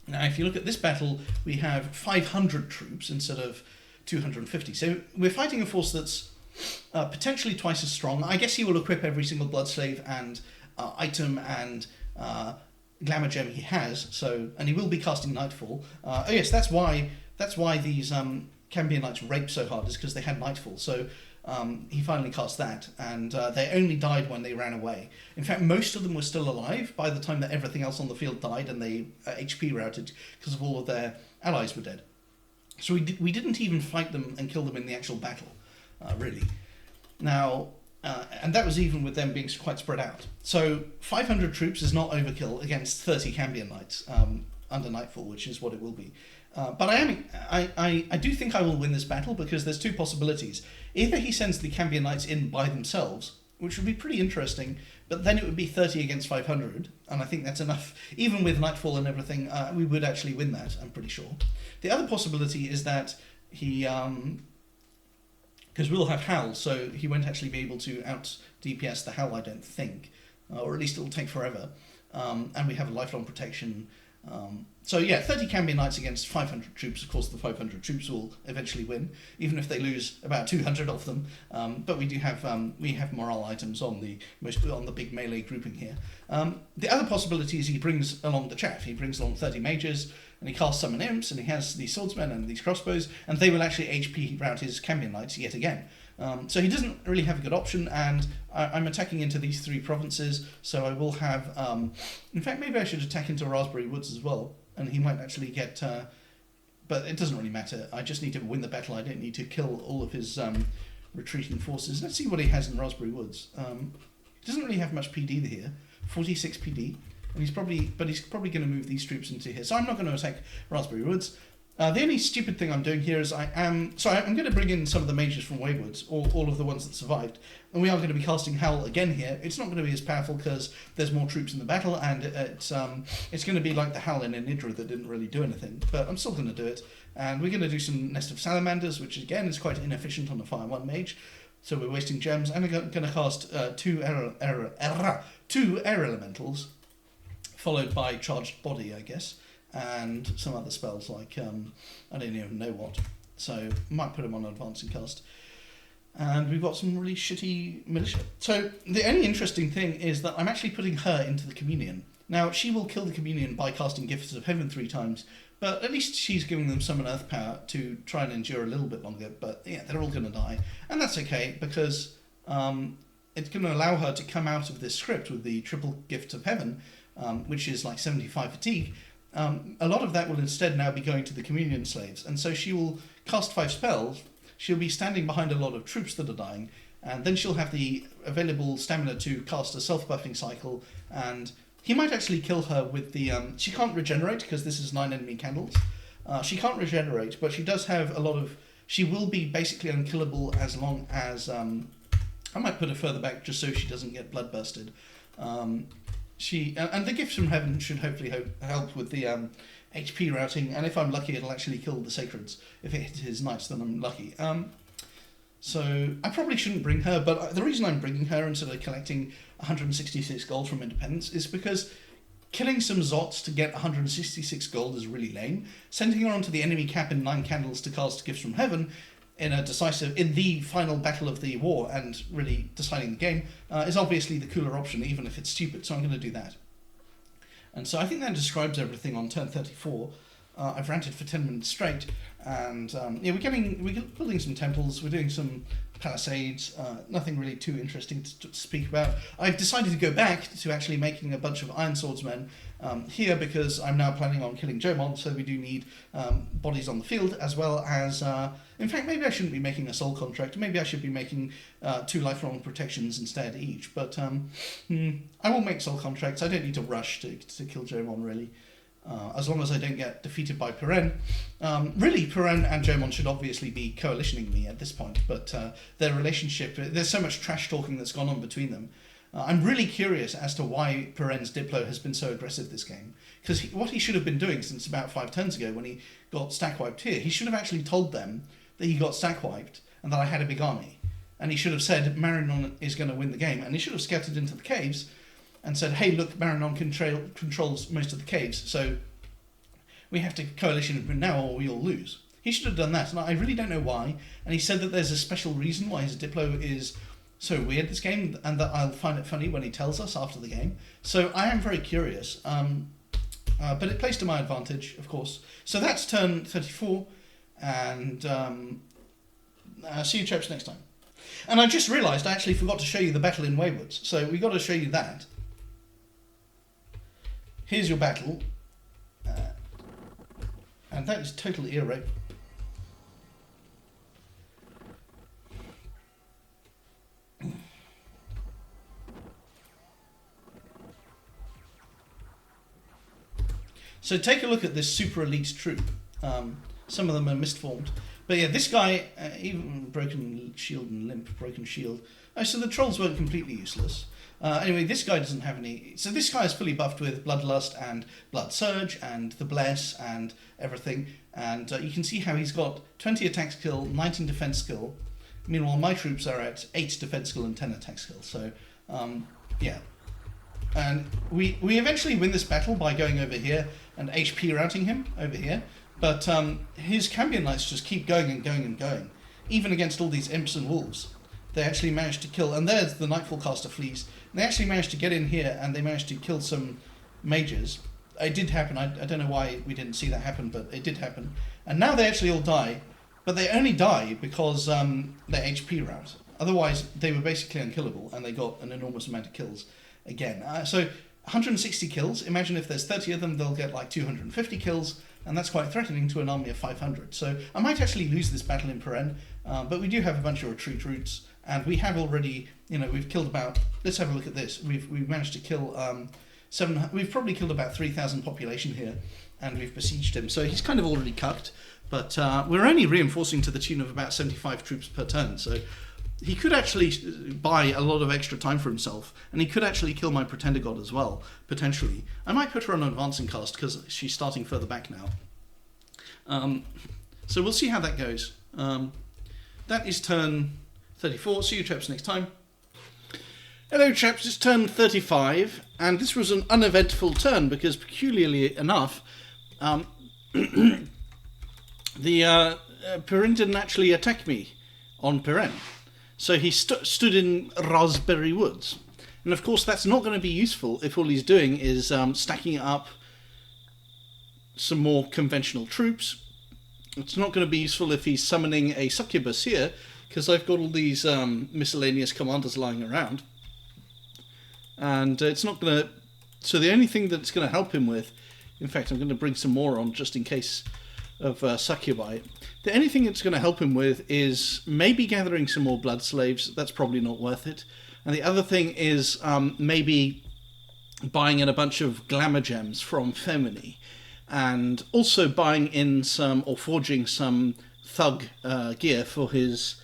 A: Now, if you look at this battle, we have 500 troops instead of 250. So we're fighting a force that's potentially twice as strong. I guess he will equip every single blood slave and item and glamour gem he has. And he will be casting Nightfall. Oh yes, that's why these Cambion Knights raped so hard, is because they had Nightfall. So he finally cast that, and they only died when they ran away. In fact, most of them were still alive by the time that everything else on the field died, and they HP routed because of all of their allies were dead. So we didn't even fight them and kill them in the actual battle, really. Now, and that was even with them being quite spread out. So 500 troops is not overkill against 30 Cambion Knights under Nightfall, which is what it will be. But I do think I will win this battle, because there's 2 possibilities. Either he sends the Cambion Knights in by themselves, which would be pretty interesting, but then it would be 30 against 500, and I think that's enough. Even with Nightfall and everything, we would actually win that, I'm pretty sure. The other possibility is that he... because we'll have Howl, so he won't actually be able to out-DPS the Howl, I don't think. Or at least it'll take forever. And we have a lifelong protection. So yeah, 30 Cambion Knights against 500 troops. Of course, the 500 troops will eventually win, even if they lose about 200 of them. But we do have morale items on the big melee grouping here. The other possibility is he brings along the chaff. He brings along 30 mages, and he casts summon imps, and he has these swordsmen and these crossbows, and they will actually HP route his Cambion Knights yet again. So he doesn't really have a good option, and I'm attacking into these 3 provinces, so I will have... in fact, maybe I should attack into Raspberry Woods as well, and he might actually get... but it doesn't really matter. I just need to win the battle. I don't need to kill all of his retreating forces. Let's see what he has in Raspberry Woods. He doesn't really have much PD here. 46 PD. And he's probably going to move these troops into here. So I'm not going to attack Raspberry Woods. The only stupid thing I'm doing here is I'm going to bring in some of the mages from Waywoods, or all of the ones that survived, and we are going to be casting Howl again here. It's not going to be as powerful because there's more troops in the battle, and it's going to be like the Howl in Nidra that didn't really do anything, but I'm still going to do it. And we're going to do some Nest of Salamanders, which again is quite inefficient on a Fire 1 mage, so we're wasting gems, and we're going to cast two air elementals, followed by Charged Body, I guess, and some other spells like, I don't even know what, so might put them on advancing cast. And we've got some really shitty militia. So the only interesting thing is that I'm actually putting her into the Communion. Now, she will kill the Communion by casting Gifts of Heaven 3 times, but at least she's giving them Summon Earth power to try and endure a little bit longer, but yeah, they're all going to die. And that's okay, because it's going to allow her to come out of this script with the triple Gift of Heaven, which is like 75 fatigue. A lot of that will instead now be going to the Communion slaves, and so she will cast 5 spells. She'll be standing behind a lot of troops that are dying, and then she'll have the available stamina to cast a self-buffing cycle, and he might actually kill her with the... she can't regenerate because this is 9 enemy candles. She can't regenerate, but she does have a lot of... She will be basically unkillable as long as... I might put her further back just so she doesn't get blood bursted. And the Gifts from Heaven should hopefully help with the HP routing, and if I'm lucky it'll actually kill the Sacreds. If it hits his knights, then I'm lucky. So I probably shouldn't bring her, but the reason I'm bringing her instead of collecting 166 gold from Independence is because killing some Zots to get 166 gold is really lame. Sending her onto the enemy cap in 9 candles to cast Gifts from Heaven in the final battle of the war and really deciding the game is obviously the cooler option, even if it's stupid, so I'm going to do that. And so I think that describes everything on turn 34. I've ranted for 10 minutes straight, and yeah, we're building some temples, we're doing some palisades, nothing really too interesting to speak about. I've decided to go back to actually making a bunch of Iron Swordsmen here, because I'm now planning on killing Jomon, so we do need bodies on the field, as well as, in fact, maybe I shouldn't be making a soul contract, maybe I should be making 2 lifelong protections instead each, but I will make soul contracts. I don't need to rush to kill Jomon, really. As long as I don't get defeated by Perrin. Really, Perrin and Jomon should obviously be coalitioning me at this point, but their relationship, there's so much trash talking that's gone on between them. I'm really curious as to why Perrin's Diplo has been so aggressive this game, because what he should have been doing since about 5 turns ago when he got stack wiped here, he should have actually told them that he got stack wiped and that I had a big army. And he should have said Marignon is going to win the game, and he should have scattered into the caves and said, hey, look, Marignon controls most of the caves, so we have to coalition now or we all lose. He should have done that, and I really don't know why. And he said that there's a special reason why his Diplo is so weird this game, and that I'll find it funny when he tells us after the game. So I am very curious, but it plays to my advantage, of course. So that's turn 34, and see you chaps next time. And I just realised I actually forgot to show you the battle in Waywoods, so we got to show you that. Here's your battle, and that is total ear rape. So take a look at this super elite troop. Some of them are misformed. But yeah, this guy, even broken shield and limp, broken shield. Oh, so the trolls weren't completely useless. Anyway, this guy doesn't have any... So this guy is fully buffed with Bloodlust and Blood Surge and the Bless and everything. And you can see how he's got 20 attack skill, 19 defense skill. Meanwhile, my troops are at 8 defense skill and 10 attack skill. So, yeah. And we eventually win this battle by going over here and HP routing him over here. But his Cambion Knights just keep going and going and going. Even against all these imps and wolves. They actually managed to kill... And there's the Nightfall Caster flees. And they actually managed to get in here and they managed to kill some mages. It did happen. I don't know why we didn't see that happen, but it did happen. And now they actually all die. But they only die because they HP route. Otherwise, they were basically unkillable and they got an enormous amount of kills. Again, so 160 kills. Imagine if there's 30 of them, they'll get like 250 kills, and that's quite threatening to an army of 500. So I might actually lose this battle in Peren, but we do have a bunch of retreat routes, and we have already, we've killed about. Let's have a look at this. We've managed to kill we've probably killed about 3,000 population here, and we've besieged him. So he's kind of already cucked, but we're only reinforcing to the tune of about 75 troops per turn. So. He could actually buy a lot of extra time for himself, and he could actually kill my Pretender God as well, potentially. I might put her on advancing cast, because she's starting further back now. So we'll see how that goes. That is turn 34. See you chaps next time. Hello chaps, it's turn 35, and this was an uneventful turn, because peculiarly enough, the Peren didn't actually attack me on Peren. So he stood in Raspberry Woods. And of course that's not going to be useful if all he's doing is stacking up some more conventional troops. It's not going to be useful if he's summoning a succubus here, because I've got all these miscellaneous commanders lying around. And it's not going to... So the only thing that's going to help him with... In fact, I'm going to bring some more on just in case of succubi. The only thing it's going to help him with is maybe gathering some more blood slaves. That's probably not worth it. And the other thing is maybe buying in a bunch of glamour gems from Femini, and also buying in some, or forging some thug gear for his,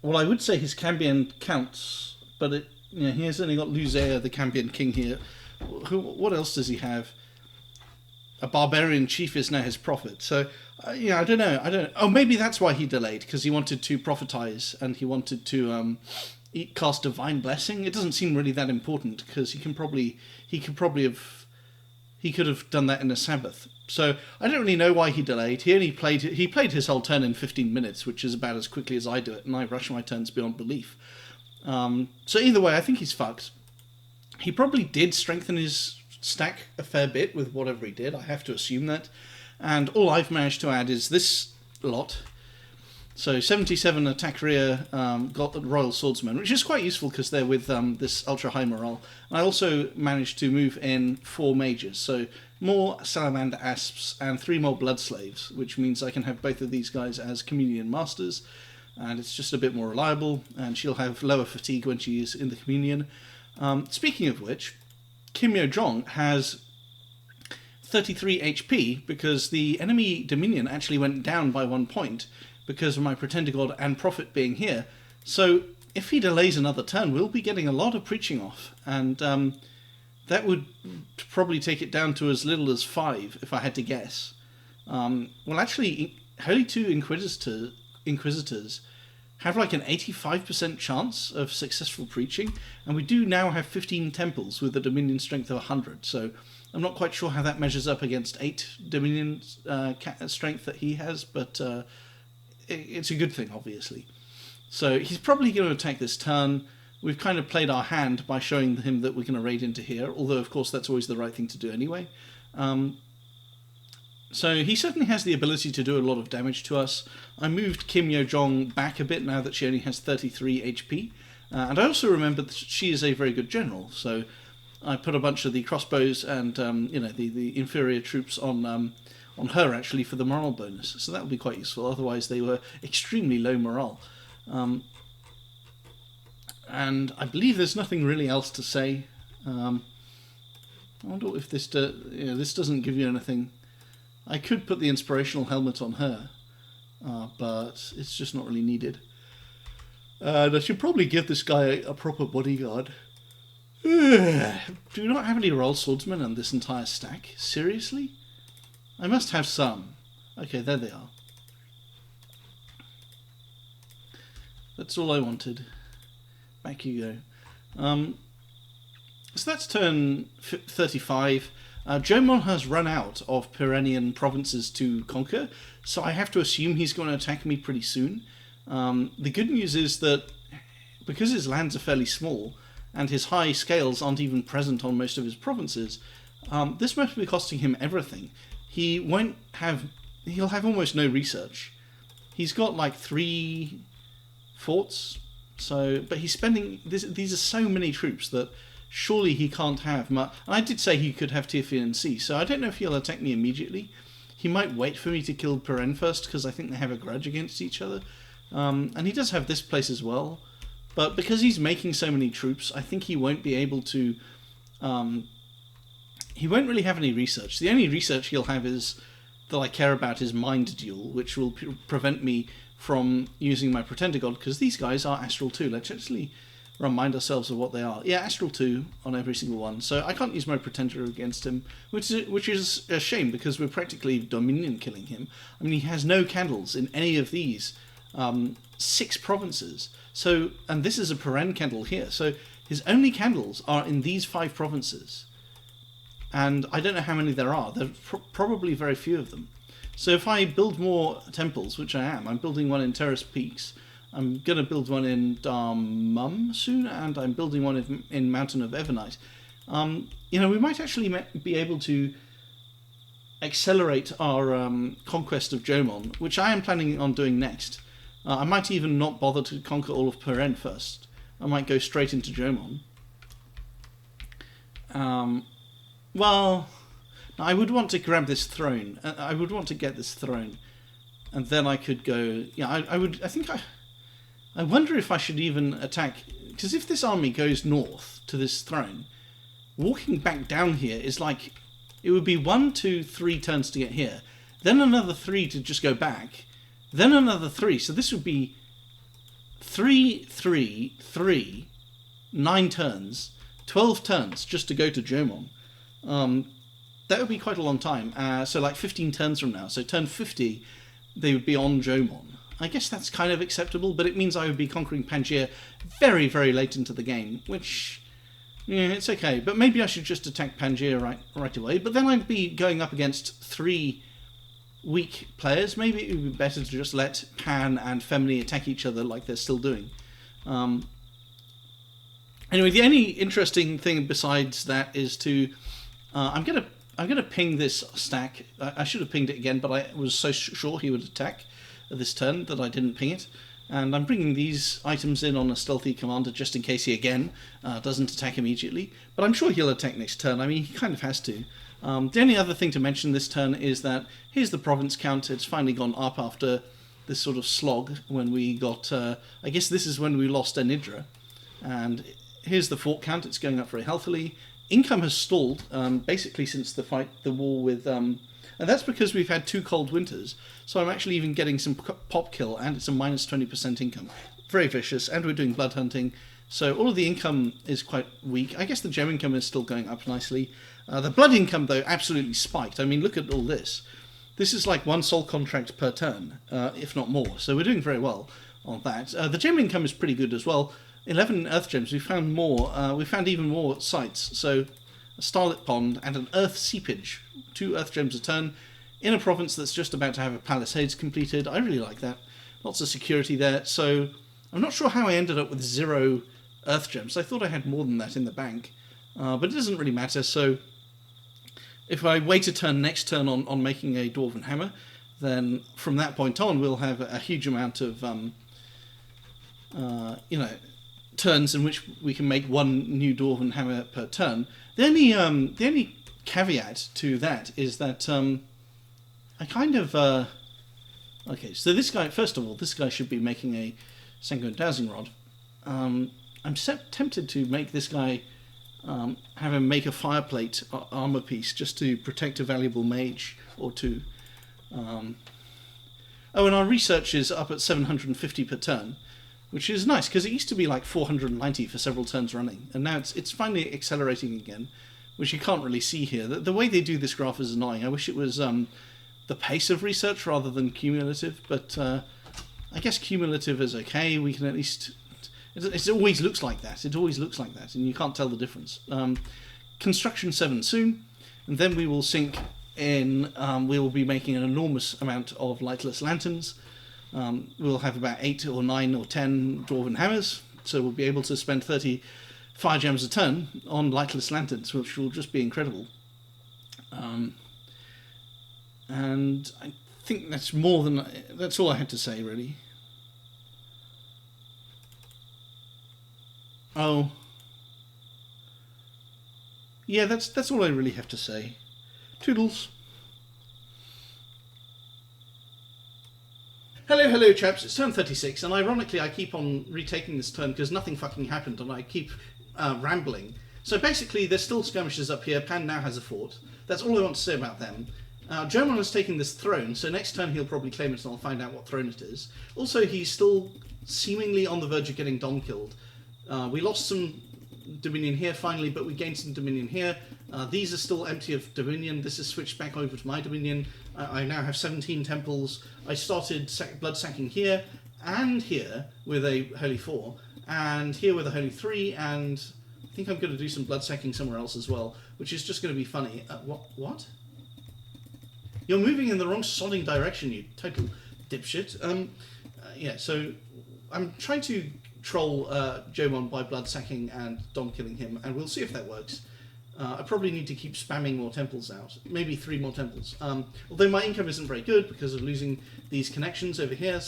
A: well, I would say his Cambion counts, but he has only got Luzea, the Cambion king here. What else does he have? A barbarian chief is now his prophet. So, I don't know. Oh, maybe that's why he delayed, because he wanted to prophetize and he wanted to cast Divine Blessing. It doesn't seem really that important, because he could have done that in a Sabbath. So I don't really know why he delayed. He played his whole turn in 15 minutes, which is about as quickly as I do it, and I rush my turns beyond belief. So either way, I think he's fucked. He probably did strengthen his stack a fair bit with whatever he did. I have to assume that. And all I've managed to add is this lot. So 77 attack rear, got the Royal Swordsman, which is quite useful because they're with this ultra high morale. And I also managed to move in 4 mages, so more Salamander Asps and 3 more Blood Slaves, which means I can have both of these guys as Communion Masters, and it's just a bit more reliable, and she'll have lower fatigue when she is in the Communion. Speaking of which, Kim Yo Jong has 33 HP because the enemy Dominion actually went down by 1 point because of my Pretender God and Prophet being here. So if he delays another turn, we'll be getting a lot of preaching off, and that would probably take it down to as little as 5 if I had to guess. Well, actually, Holy 2 Inquisitors have like an 85% chance of successful preaching, and we do now have 15 temples with a Dominion strength of 100, so I'm not quite sure how that measures up against 8 Dominion strength that he has, but it's a good thing, obviously. So he's probably going to attack this turn. We've kind of played our hand by showing him that we're going to raid into here, although of course that's always the right thing to do anyway. So he certainly has the ability to do a lot of damage to us. I moved Kim Yo Jong back a bit now that she only has 33 HP. And I also remember that she is a very good general. So I put a bunch of the crossbows and the inferior troops on her actually for the morale bonus. So that will be quite useful. Otherwise they were extremely low morale. And I believe there's nothing really else to say. I wonder if this doesn't give you anything. I could put the inspirational helmet on her, but it's just not really needed. And I should probably give this guy a proper bodyguard. Do we not have any Royal Swordsmen on this entire stack? Seriously? I must have some. Okay, there they are. That's all I wanted. Back you go. So that's turn 35. Jomon has run out of Pyrenean provinces to conquer, so I have to assume he's going to attack me pretty soon. The good news is that because his lands are fairly small and his high scales aren't even present on most of his provinces, this must be costing him everything. He'll have almost no research. He's got like 3 forts, but he's spending these are so many troops that surely he can't have much. And I did say he could have Tirfian Sea, so I don't know if he'll attack me immediately. He might wait for me to kill Peren first, because I think they have a grudge against each other. And he does have this place as well. But because he's making so many troops, I think he won't be able to... he won't really have any research. The only research he'll have that I care about is Mind Duel, which will prevent me from using my Pretender God, because these guys are Astral 2. Let's actually remind ourselves of what they are. Yeah, Astral 2 on every single one. So I can't use my Pretender against him, which is a shame, because we're practically Dominion killing him. I mean, he has no candles in any of these 6 provinces. So, and this is a Peren candle here. So his only candles are in these 5 provinces. And I don't know how many there are. There are probably very few of them. So if I build more temples, which I am, I'm building one in Terrace Peaks, I'm going to build one in Darmum soon, and I'm building one in Mountain of Evernite. We might actually be able to accelerate our conquest of Jomon, which I am planning on doing next. I might even not bother to conquer all of Peren first. I might go straight into Jomon. Well, I would want to grab this throne. I would want to get this throne, and then I could go. Yeah, I wonder if I should even attack, because if this army goes north to this throne, walking back down here is like, it would be 1, 2, 3 turns to get here, then another 3 to just go back, then another 3. So this would be 3, 3, 3, 9 turns, 12 turns just to go to Jomon. That would be quite a long time. So like 15 turns from now. So turn 50, they would be on Jomon. I guess that's kind of acceptable, but it means I would be conquering Pangaea very, very late into the game, which, yeah, it's okay. But maybe I should just attack Pangaea right away. But then I'd be going up against 3 weak players. Maybe it would be better to just let Pan and Femini attack each other like they're still doing. Anyway, the only interesting thing besides that is to... I'm gonna ping this stack. I should have pinged it again, but I was so sure he would attack this turn that I didn't ping it. And I'm bringing these items in on a stealthy commander just in case he again doesn't attack immediately. But I'm sure he'll attack next turn. I mean, he kind of has to. The only other thing to mention this turn is that here's the province count. It's finally gone up after this sort of slog when we got... I guess this is when we lost Anidra. And here's the fort count. It's going up very healthily. Income has stalled, basically since the war with... and that's because we've had 2 cold winters. So I'm actually even getting some pop kill, and it's a minus 20% income. Very vicious, and we're doing blood hunting. So all of the income is quite weak. I guess the gem income is still going up nicely. The blood income, though, absolutely spiked. I mean, look at all this. This is like 1 soul contract per turn, if not more. So we're doing very well on that. The gem income is pretty good as well. 11 earth gems. We found more. We found even more sites. So a starlit pond and an earth seepage. 2 earth gems a turn in a province that's just about to have a palisades completed. I really like that. Lots of security there. So I'm not sure how I ended up with 0 earth gems. I thought I had more than that in the bank. But it doesn't really matter. So if I wait a turn next turn on making a dwarven hammer, then from that point on we'll have a huge amount of turns in which we can make 1 new dwarven hammer per turn. The only caveat to that is that I kind of okay. So this guy, first of all, this guy should be making a sanguine dowsing rod. I'm tempted to make this guy have him make a fireplate armor piece just to protect a valuable mage or 2. Oh, and our research is up at 750 per turn, which is nice, because it used to be like 490 for several turns running, and now it's finally accelerating again, which you can't really see here. The way they do this graph is annoying. I wish it was the pace of research rather than cumulative, but I guess cumulative is okay. We can at least It always looks like that. It always looks like that, and you can't tell the difference. Construction 7 soon, and then we will sink in. We will be making an enormous amount of lightless lanterns. We'll have about 8 or 9 or 10 dwarven hammers, so we'll be able to spend 30 fire gems a turn on lightless lanterns, which will just be incredible. And I think that's all I had to say, really. Oh, yeah, that's all I really have to say. Toodles. Hello chaps, it's turn 36, and ironically I keep on retaking this turn because nothing fucking happened, and I keep rambling. So basically there's still skirmishes up here. Pan now has a fort. That's all I want to say about them. German is taking this throne, so next turn he'll probably claim it and I'll find out what throne it is. Also, he's still seemingly on the verge of getting Dom killed. We lost some dominion here finally, but we gained some dominion here. These are still empty of dominion. This is switched back over to my dominion. I now have 17 temples. I started blood sacking here and here with a Holy 4, and here with a Holy 3, and I think I'm going to do some blood sacking somewhere else as well, which is just going to be funny. What? You're moving in the wrong sodding direction, you total dipshit. Yeah, so I'm trying to troll Jomon by blood sacking and Dom killing him, and we'll see if that works. I probably need to keep spamming more temples out, maybe 3 more temples. Although my income isn't very good because of losing these connections over here,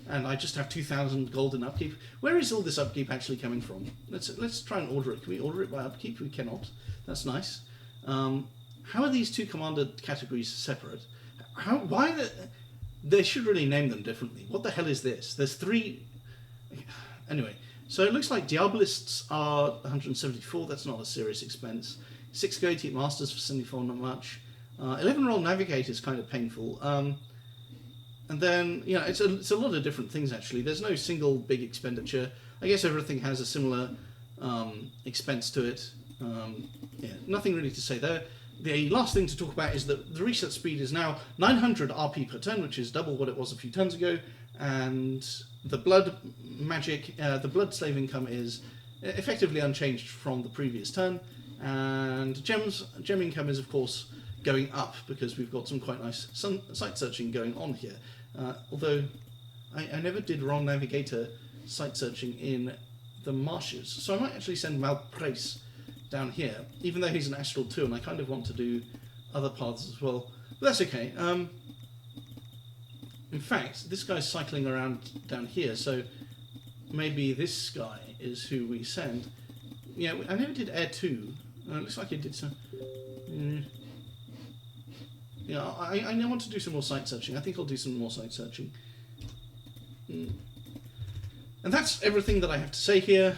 A: and I just have 2,000 gold in upkeep. Where is all this upkeep actually coming from? Let's try and order it. Can we order it by upkeep? We cannot. That's nice. How are these 2 commander categories separate? They should really name them differently. What the hell is this? There's 3... Anyway, so it looks like Diabolists are 174, that's not a serious expense. 6 Goetic Masters for 74, not much. 11 Roll Navigator is kind of painful. And then, yeah, it's a lot of different things actually. There's no single big expenditure. I guess everything has a similar expense to it. Yeah, nothing really to say there. The last thing to talk about is that the reset speed is now 900 RP per turn, which is double what it was a few turns ago, and the blood magic, the blood slave income is effectively unchanged from the previous turn, and gem income is of course going up because we've got some quite nice site searching going on here. Although I never did Wrong Navigator site searching in the marshes, so I might actually send Malprace down here, even though he's an Astral 2 and I kind of want to do other paths as well, but that's okay. In fact, this guy's cycling around down here, so maybe this guy is who we send. Yeah, I never did Air 2. It looks like it did some... Yeah, I want to do some more site searching. I think I'll do some more site searching. And that's everything that I have to say here.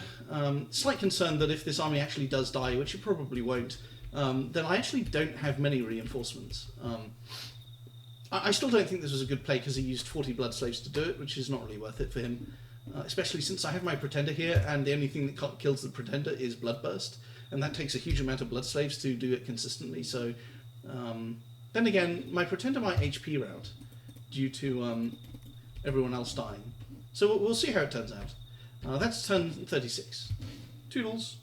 A: Slight concern that if this army actually does die, which it probably won't, then I actually don't have many reinforcements. I still don't think this was a good play because he used 40 blood slaves to do it, which is not really worth it for him. Especially since I have my pretender here, and the only thing that kills the pretender is bloodburst, and that takes a huge amount of blood slaves to do it consistently. So, then again, my pretender might HP route due to everyone else dying. So we'll see how it turns out. That's turn 36. Toodles.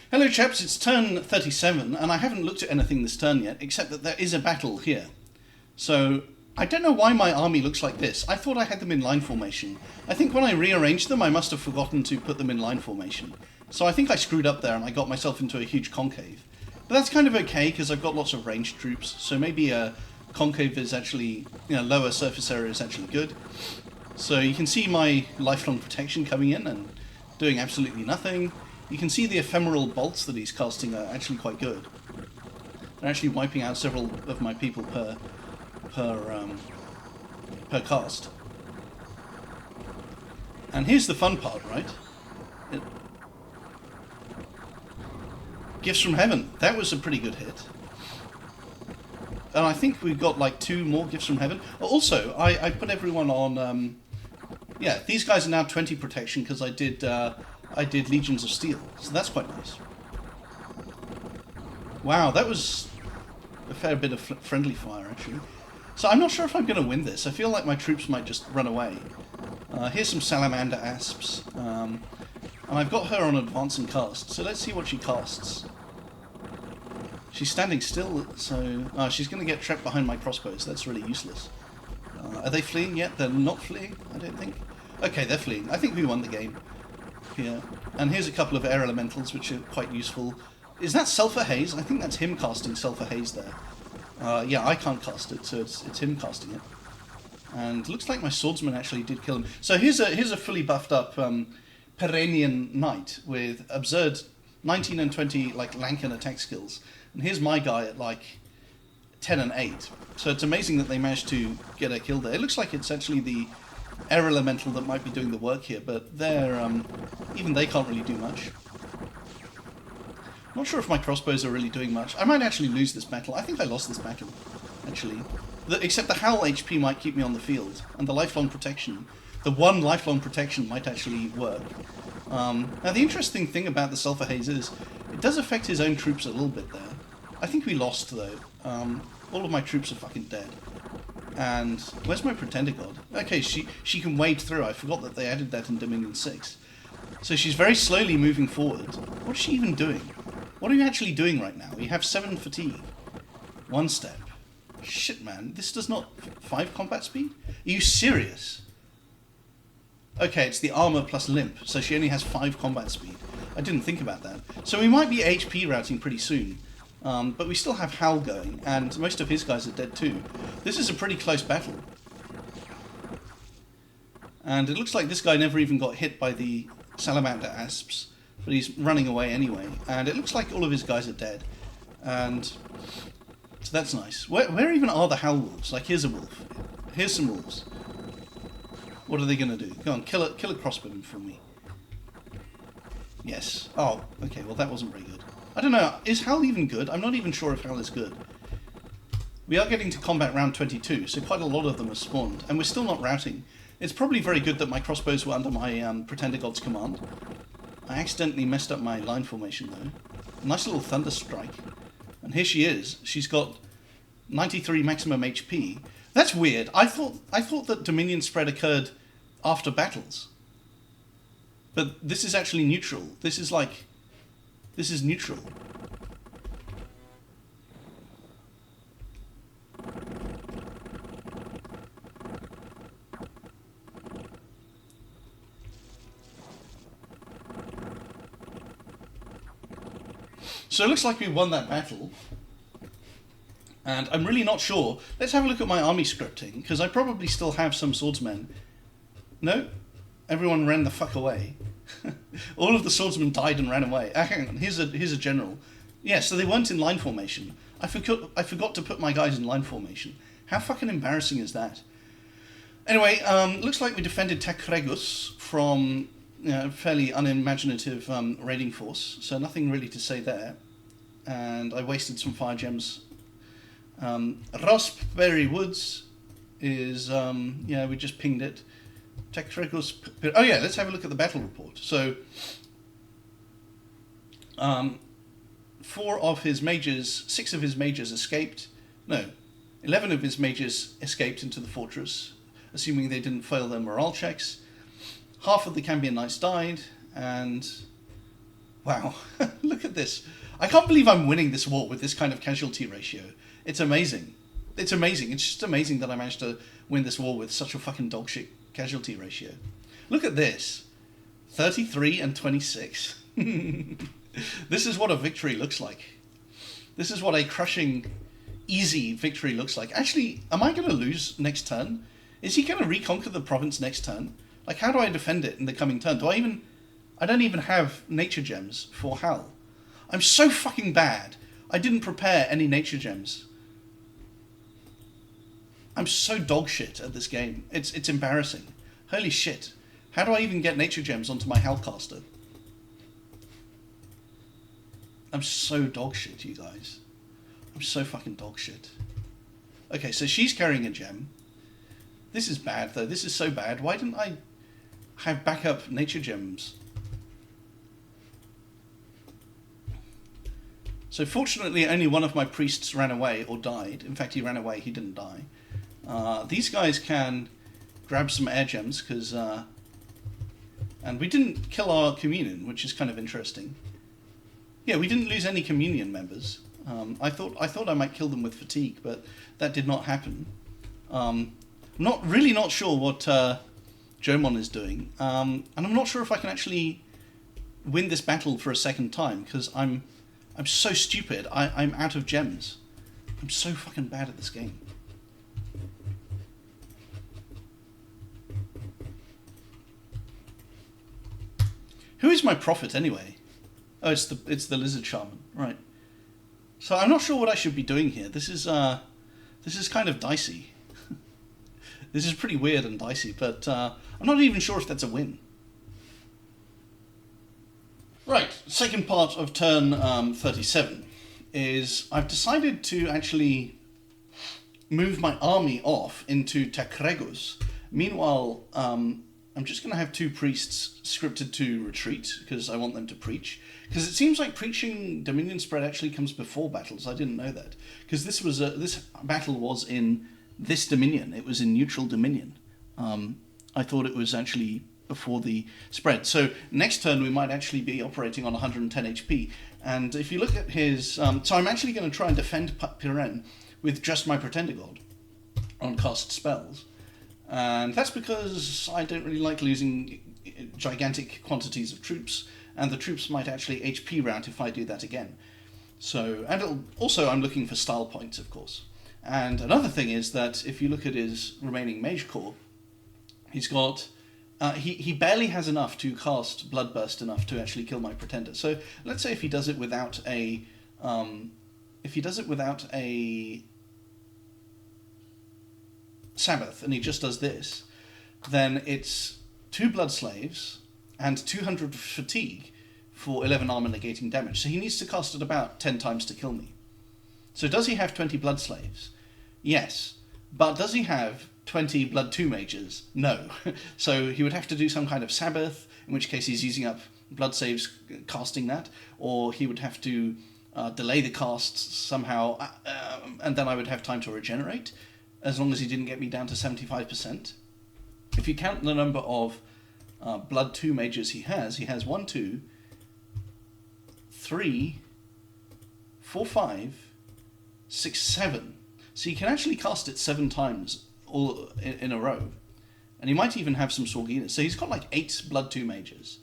A: Hello chaps, it's turn 37, and I haven't looked at anything this turn yet, except that there is a battle here. So, I don't know why my army looks like this. I thought I had them in line formation. I think when I rearranged them, I must have forgotten to put them in line formation. So I think I screwed up there and I got myself into a huge concave. But that's kind of okay, because I've got lots of ranged troops, so maybe a concave is actually, lower surface area is actually good. So you can see my lifelong protection coming in and doing absolutely nothing. You can see the ephemeral bolts that he's casting are actually quite good. They're actually wiping out several of my people per cast. And here's the fun part, right? Gifts from Heaven. That was a pretty good hit. And I think we've got like 2 more Gifts from Heaven. Also, I put everyone on... yeah, these guys are now 20 protection because I did Legions of Steel, so that's quite nice. Wow, that was a fair bit of friendly fire, actually. So I'm not sure if I'm going to win this. I feel like my troops might just run away. Here's some salamander asps. And I've got her on advancing cast, so let's see what she casts. She's standing still, so she's going to get trapped behind my crossbows. That's really useless. Are they fleeing yet? They're not fleeing, I don't think. Okay, they're fleeing. I think we won the game here. And here's a couple of air elementals, which are quite useful. Is that Sulphur Haze? I think that's him casting Sulphur Haze there. Yeah, I can't cast it, so it's him casting it. And looks like my swordsman actually did kill him. So here's a fully buffed up Perennian Knight with absurd 19 and 20 like Lankan attack skills. And here's my guy at like 10 and 8. So it's amazing that they managed to get a kill there. It looks like it's actually the air elemental that might be doing the work here, but they're even they can't really do much. Not sure if my crossbows are really doing much. I might actually lose this battle. I think I lost this battle, actually. Except the Howl HP might keep me on the field, and the lifelong protection, the one lifelong protection might actually work. Now the interesting thing about the Sulphur Haze is, it does affect his own troops a little bit there. I think we lost though. All of my troops are fucking dead. And where's my Pretender God? Okay, she can wade through. I forgot that they added that in Dominion 6. So she's very slowly moving forward. What is she even doing? What are you actually doing right now? You have 7 fatigue. 1 step. Shit, man. This does not... 5 combat speed? Are you serious? Okay, it's the armor plus limp, so she only has 5 combat speed. I didn't think about that. So we might be HP routing pretty soon. But we still have Hal going, and most of his guys are dead too. This is a pretty close battle. And it looks like this guy never even got hit by the salamander asps, but he's running away anyway. And it looks like all of his guys are dead. And so that's nice. Where even are the Hal wolves? Like, here's a wolf. Here's some wolves. What are they going to do? Go on, kill a crossbowman for me. Yes. Oh, okay, well that wasn't very good. I don't know, is Hal even good? I'm not even sure if Hal is good. We are getting to combat round 22, so quite a lot of them have spawned, and we're still not routing. It's probably very good that my crossbows were under my Pretender God's command. I accidentally messed up my line formation though. Nice little thunder strike. And here she is. She's got 93 maximum HP. That's weird. I thought that Dominion spread occurred after battles. But this is actually neutral. This is neutral. So it looks like we won that battle. And I'm really not sure. Let's have a look at my army scripting, because I probably still have some swordsmen. No? Everyone ran the fuck away. All of the swordsmen died and ran away. Hang on, here's a general. Yeah, so they weren't in line formation. I forgot to put my guys in line formation. How fucking embarrassing is that? Anyway, looks like we defended Takregus from a fairly unimaginative raiding force, so nothing really to say there. And I wasted some fire gems. Raspberry Woods is, yeah, we just pinged it. Oh yeah, let's have a look at the battle report. So, 4 of his mages, 6 of his mages escaped. No, 11 of his mages escaped into the fortress, assuming they didn't fail their morale checks. Half of the Cambion Knights died, and wow, look at this. I can't believe I'm winning this war with this kind of casualty ratio. It's amazing. It's amazing. It's just amazing that I managed to win this war with such a fucking dogshit casualty ratio. Look at this. 33 and 26. This is what a victory looks like. This is what a crushing, easy victory looks like. Actually, am I going to lose next turn? Is he going to reconquer the province next turn? Like, how do I defend it in the coming turn? I don't even have nature gems for Hal. I'm so fucking bad. I didn't prepare any nature gems. I'm so dog shit at this game. It's embarrassing. Holy shit. How do I even get nature gems onto my Hellcaster? I'm so dog shit, you guys. I'm so fucking dog shit. Okay, so she's carrying a gem. This is bad, though. This is so bad. Why didn't I have backup nature gems? So fortunately, only one of my priests ran away or died. In fact, he ran away. He didn't die. These guys can grab some air gems, because... and we didn't kill our communion, which is kind of interesting. Yeah, we didn't lose any communion members. I thought I might kill them with fatigue, but that did not happen. I'm not sure what Jomon is doing, and I'm not sure if I can actually win this battle for a second time, because I'm so stupid. I'm out of gems. I'm so fucking bad at this game. Who is my prophet anyway? Oh, it's the lizard shaman, right? So I'm not sure what I should be doing here. This is kind of dicey. This is pretty weird and dicey, but I'm not even sure if that's a win. Right, second part of turn 37 is I've decided to actually move my army off into Takregus. Meanwhile, I'm just going to have 2 priests scripted to retreat because I want them to preach. Because it seems like preaching Dominion spread actually comes before battles. I didn't know that. Because this battle was in this Dominion. It was in neutral Dominion. I thought it was actually before the spread. So next turn we might actually be operating on 110 HP. And if you look at his... so I'm actually going to try and defend Piren with just my Pretender God on cast spells. And that's because I don't really like losing gigantic quantities of troops, and the troops might actually HP rout if I do that again. So, and also I'm looking for style points, of course. And another thing is that if you look at his remaining Mage Core, he's got... he barely has enough to cast Bloodburst enough to actually kill my Pretender. So let's say if he does it without a... Sabbath, and he just does this, then it's 2 Blood Slaves and 200 Fatigue for 11 armor negating damage. So he needs to cast it about 10 times to kill me. So does he have 20 Blood Slaves? Yes. But does he have 20 Blood 2 Mages? No. So he would have to do some kind of Sabbath, in which case he's using up Blood Saves casting that, or he would have to delay the casts somehow, and then I would have time to regenerate, as long as he didn't get me down to 75%. If you count the number of Blood 2 Mages he has 1, 2, 3, 4, 5, 6, 7. So you can actually cast it 7 times all in a row. And he might even have some Sorginas. So he's got like 8 Blood 2 Mages.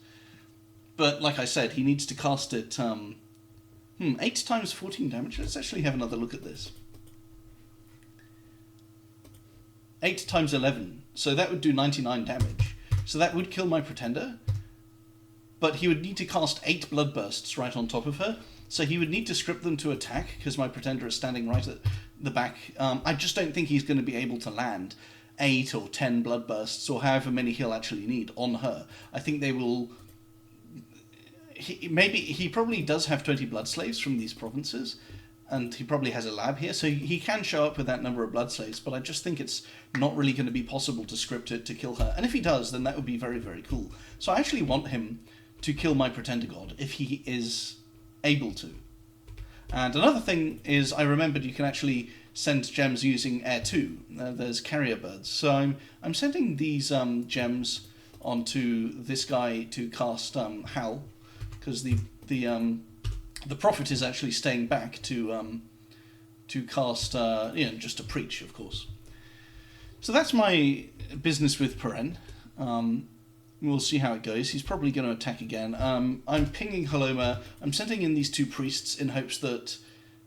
A: But like I said, he needs to cast it 8 times 14 damage. Let's actually have another look at this. 8 times 11, so that would do 99 damage. So that would kill my Pretender, but he would need to cast 8 Bloodbursts right on top of her, so he would need to script them to attack, because my Pretender is standing right at the back. I just don't think he's going to be able to land 8 or 10 Bloodbursts, or however many he'll actually need, on her. I think they will... He probably does have 20 Blood Slaves from these provinces, and he probably has a lab here, so he can show up with that number of Blood Slaves, but I just think it's not really going to be possible to script it to kill her. And if he does, then that would be very, very cool. So I actually want him to kill my Pretender God, if he is able to. And another thing is, I remembered you can actually send gems using Air 2. There's carrier birds. So I'm sending these gems onto this guy to cast Hal, because the prophet is actually staying back to cast, just to preach, of course. So that's my business with Piren. We'll see how it goes. He's probably going to attack again. I'm pinging Haloma. I'm sending in these 2 priests in hopes that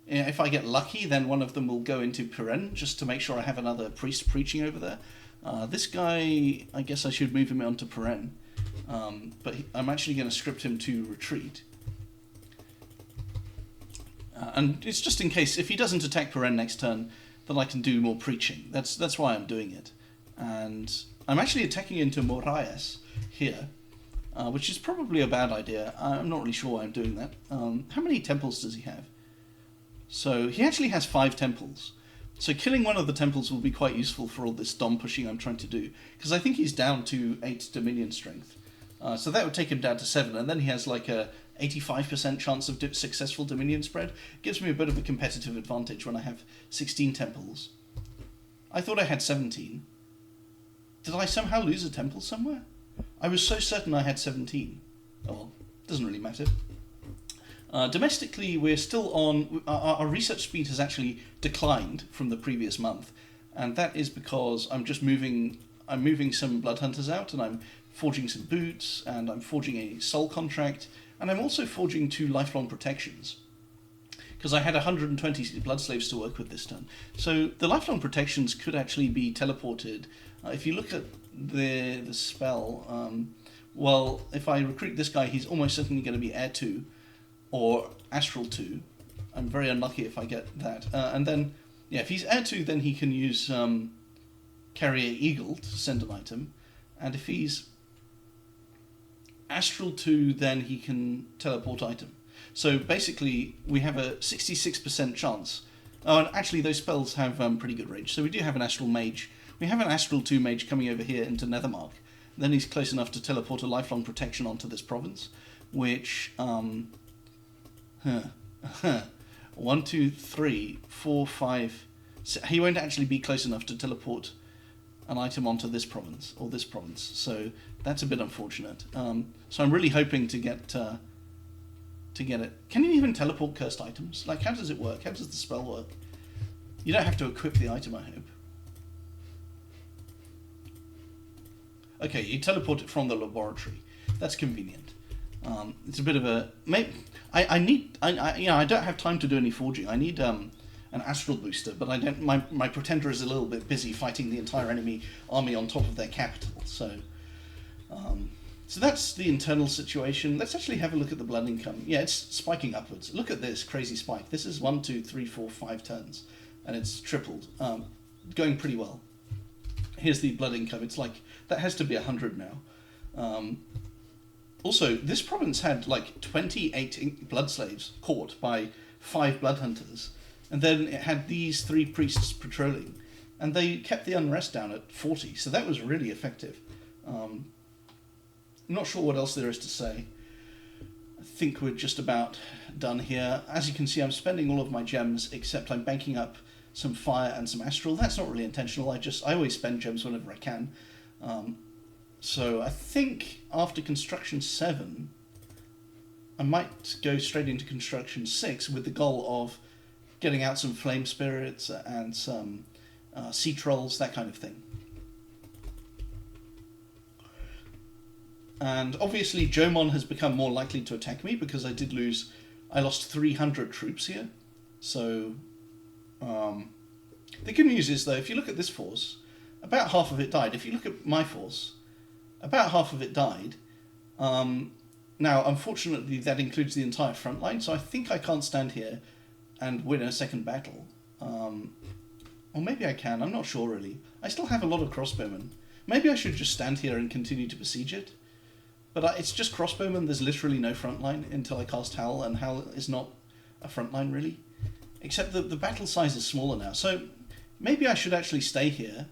A: if I get lucky, then one of them will go into Piren, just to make sure I have another priest preaching over there. This guy, I guess I should move him onto Piren. But I'm actually going to script him to retreat. And it's just in case, if he doesn't attack Piren next turn, then I can do more preaching. That's why I'm doing it. And I'm actually attacking into Moraias here, which is probably a bad idea. I'm not really sure why I'm doing that. How many temples does he have? So he actually has 5 temples. So killing one of the temples will be quite useful for all this dom pushing I'm trying to do, because I think he's down to 8 Dominion strength. So that would take him down to 7, and then he has like a 85% chance of successful Dominion spread. Gives me a bit of a competitive advantage when I have 16 temples. I thought I had 17. Did I somehow lose a temple somewhere? I was so certain I had 17. Oh well, doesn't really matter. Domestically, we're still on... Our research speed has actually declined from the previous month, and that is because I'm just moving... I'm moving some blood hunters out, and I'm forging some boots, and I'm forging a soul contract, and I'm also forging 2 lifelong protections, because I had 120 blood slaves to work with this turn. So the lifelong protections could actually be teleported. If you look at the spell, well, if I recruit this guy, he's almost certainly going to be Air 2 or Astral 2. I'm very unlucky if I get that. And then, yeah, if he's Air 2, then he can use Carrier Eagle to send an item. And if he's Astral 2, then he can teleport item. So basically, we have a 66% chance. Oh, and actually, those spells have pretty good range. So we do have an Astral Mage. We have an Astral 2 Mage coming over here into Nethermark. Then he's close enough to teleport a lifelong protection onto this province, which 1, 2, 3, 4, 5. He won't actually be close enough to teleport an item onto this province or this province. So that's a bit unfortunate. So I'm really hoping to get it. Can you even teleport cursed items? Like, how does it work? How does the spell work? You don't have to equip the item, I hope. Okay, you teleport it from the laboratory. That's convenient. It's a bit of a... I don't have time to do any forging. I need an astral booster, but I don't. My pretender is a little bit busy fighting the entire enemy army on top of their capital. So that's the internal situation. Let's actually have a look at the blood income. Yeah, it's spiking upwards. Look at this crazy spike. This is 1, 2, 3, 4, 5 turns, and it's tripled. Going pretty well. Here's the blood income. It's like, that has to be 100 now. Also, this province had like 28 blood slaves caught by 5 blood hunters, and then it had these 3 priests patrolling, and they kept the unrest down at 40, so that was really effective. I'm not sure what else there is to say. I think we're just about done here. As you can see, I'm spending all of my gems, except I'm banking up some fire and some astral. That's not really intentional. I always spend gems whenever I can. So I think after construction 7, I might go straight into construction 6 with the goal of getting out some flame spirits and some sea trolls, that kind of thing. And obviously Jomon has become more likely to attack me because I lost 300 troops here. So the good news is, though, if you look at this force, about half of it died. If you look at my force, about half of it died. Now, unfortunately, that includes the entire front line, so I think I can't stand here and win a second battle. Or maybe I can, I'm not sure really. I still have a lot of crossbowmen. Maybe I should just stand here and continue to besiege it. But it's just crossbowmen, there's literally no front line until I cast Howl, and Howl is not a front line really. Except that the battle size is smaller now, so maybe I should actually stay here.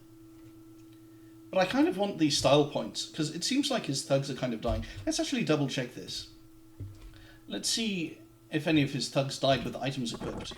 A: But I kind of want these style points, because it seems like his thugs are kind of dying. Let's actually double check this. Let's see if any of his thugs died with items equipped.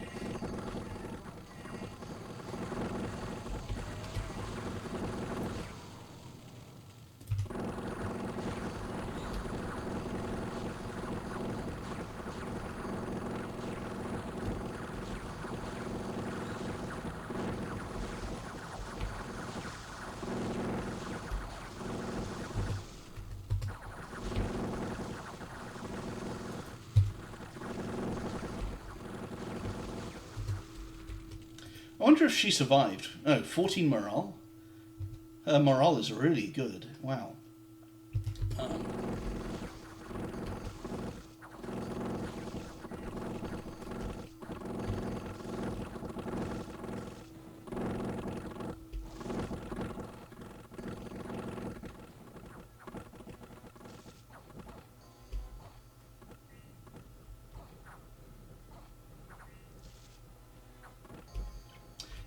A: I wonder if she survived. Oh, 14 morale. Her morale is really good. Wow.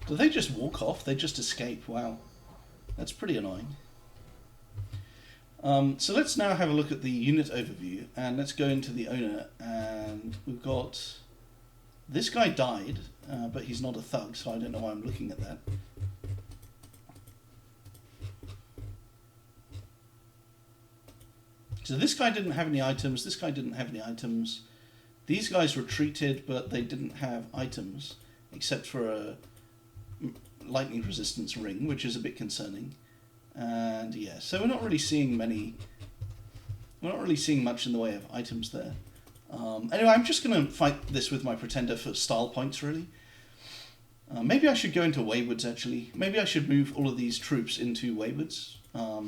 A: Do they just walk off? They just escape. Wow. That's pretty annoying. So let's now have a look at the unit overview, and let's go into the owner, and we've got... This guy died, but he's not a thug, so I don't know why I'm looking at that. So this guy didn't have any items, this guy didn't have any items. These guys retreated, but they didn't have items, except for a lightning resistance ring, which is a bit concerning. And yeah, so we're not really seeing much in the way of items there. Anyway, I'm just going to fight this with my Pretender for style points, really. Maybe I should go into waywards, actually. Maybe I should move all of these troops into waywards. I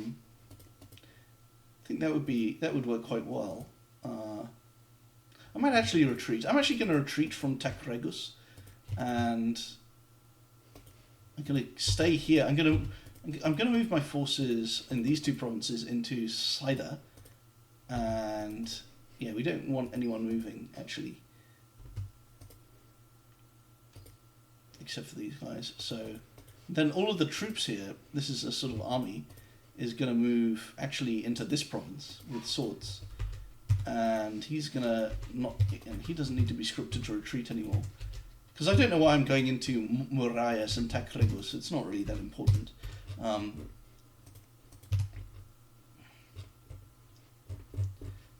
A: think that would work quite well. I might actually retreat. I'm actually going to retreat from Takregus, and I'm going to stay here. I'm going to move my forces in these two provinces into Saida, and yeah, we don't want anyone moving actually, except for these guys. So then all of the troops here, this is a sort of army, is going to move actually into this province with swords, and he's going to not, and he doesn't need to be scripted to retreat anymore, because I don't know why I'm going into Murayas and Takregus. It's not really that important.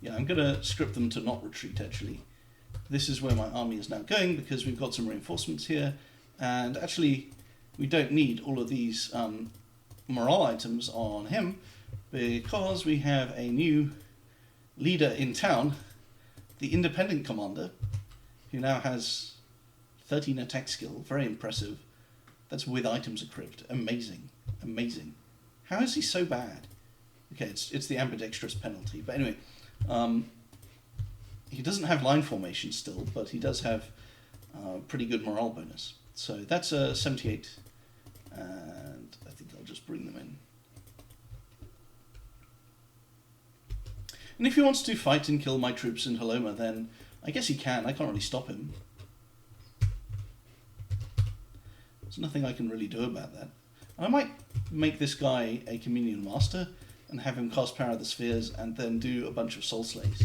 A: Yeah, I'm going to script them to not retreat, actually. This is where my army is now going, because we've got some reinforcements here, and actually we don't need all of these morale items on him, because we have a new leader in town, the independent commander, who now has 13 attack skill. Very impressive. That's with items equipped. Amazing. Amazing. How is he so bad? Okay, it's the ambidextrous penalty. But anyway, he doesn't have line formation still, but he does have pretty good morale bonus. So that's a 78, and I think I'll just bring them in. And if he wants to fight and kill my troops in Haloma, then I guess he can. I can't really stop him. There's nothing I can really do about that. I might make this guy a Communion Master and have him cast Power of the Spheres and then do a bunch of Soul Slays.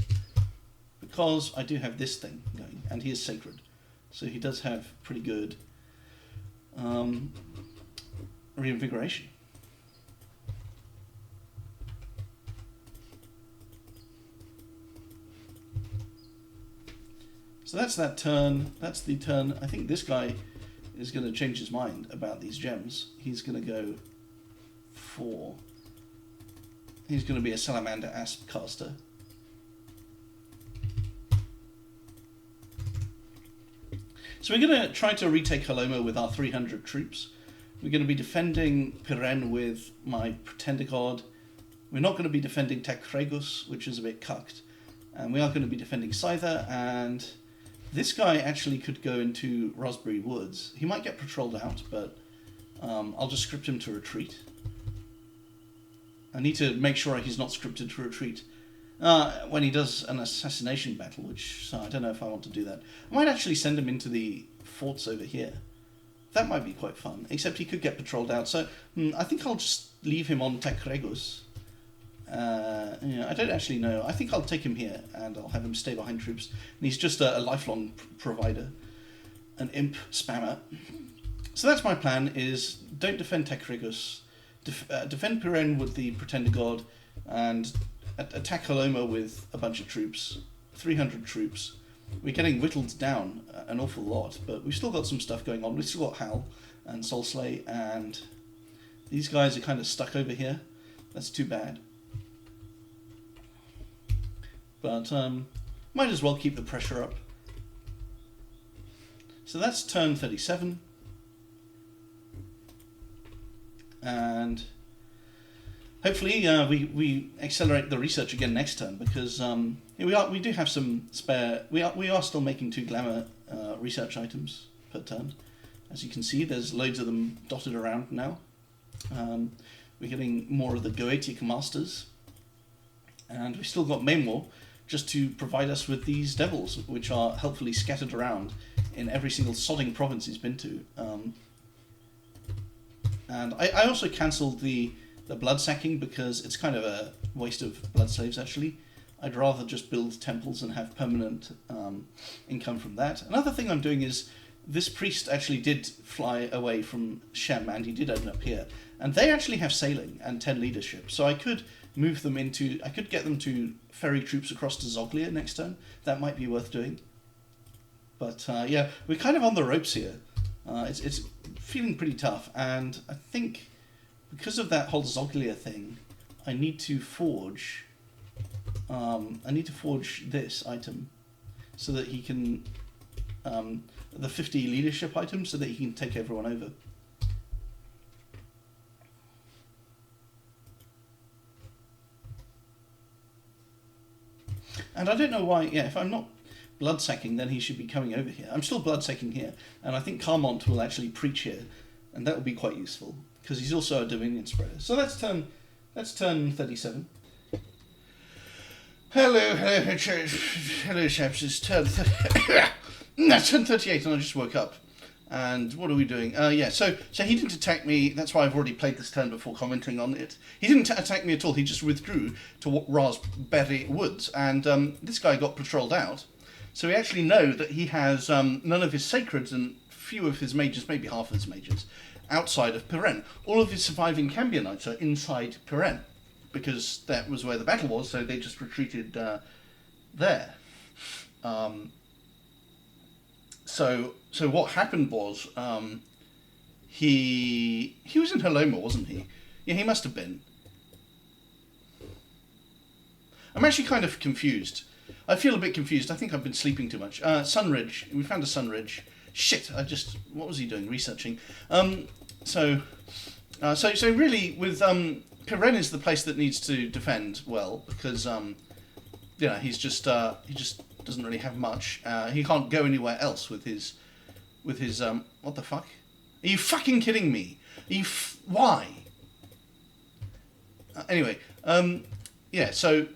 A: Because I do have this thing going, and he is sacred. So he does have pretty good reinvigoration. So that's that turn. That's the turn. I think this guy is going to change his mind about these gems. He's going to go for... He's going to be a Salamander Asp caster. So we're going to try to retake Haloma with our 300 troops. We're going to be defending Piren with my Pretender God. We're not going to be defending Takregus, which is a bit cucked. And we are going to be defending Scyther, and this guy actually could go into Raspberry Woods. He might get patrolled out, but I'll just script him to retreat. I need to make sure he's not scripted to retreat when he does an assassination battle, which, so I don't know if I want to do that. I might actually send him into the forts over here. That might be quite fun, except he could get patrolled out. So I think I'll just leave him on Takregus. Yeah, I don't actually know. I think I'll take him here and I'll have him stay behind troops. And he's just a lifelong provider, an imp spammer. So that's my plan: is don't defend Takregus, defend Piren with the Pretender God, and attack Haloma with a bunch of troops, 300 troops. We're getting whittled down an awful lot, but we've still got some stuff going on. We've still got Hal and Soulslay, and these guys are kind of stuck over here. That's too bad. But might as well keep the pressure up. So that's turn 37. And hopefully we accelerate the research again next turn, because we do have some spare. We are still making 2 glamour research items per turn. As you can see, there's loads of them dotted around now. We're getting more of the Goetic Masters, and we've still got Memor just to provide us with these devils, which are helpfully scattered around in every single sodding province he's been to. And I also cancelled the blood sacking, because it's kind of a waste of blood slaves, actually. I'd rather just build temples and have permanent income from that. Another thing I'm doing is this priest actually did fly away from Shem, and he did open up here. And they actually have sailing and 10 leadership, so I could move them into... I could get them to ferry troops across to Zoglia next turn. That might be worth doing. But yeah, we're kind of on the ropes here. It's feeling pretty tough, and I think because of that whole Zoglia thing, I need to forge... this item so that he can... the 50 leadership item so that he can take everyone over. And I don't know why, yeah, if I'm not bloodsacking, then he should be coming over here. I'm still bloodsacking here, and I think Carmont will actually preach here, and that will be quite useful, because he's also a Dominion spreader. So that's turn 37. Hello, chaps, it's turn 38, and I just woke up. And what are we doing? Yeah, so he didn't attack me. That's why I've already played this turn before commenting on it. He didn't attack me at all. He just withdrew to Raspberry Woods, and this guy got patrolled out. So we actually know that he has none of his sacreds and few of his mages, maybe half of his mages, outside of Peren. All of his surviving Cambionites are inside Peren, because that was where the battle was, so they just retreated there. So what happened was, he was in Haloma, wasn't he? Yeah, he must have been. I'm actually kind of confused. I feel a bit confused. I think I've been sleeping too much. Sunridge. We found a Sunridge. Shit, what was he doing? Researching. So really, with, Peren is the place that needs to defend well, because, he just doesn't really have much. He can't go anywhere else with his, what the fuck? Are you fucking kidding me? Why? Anyway, yeah, so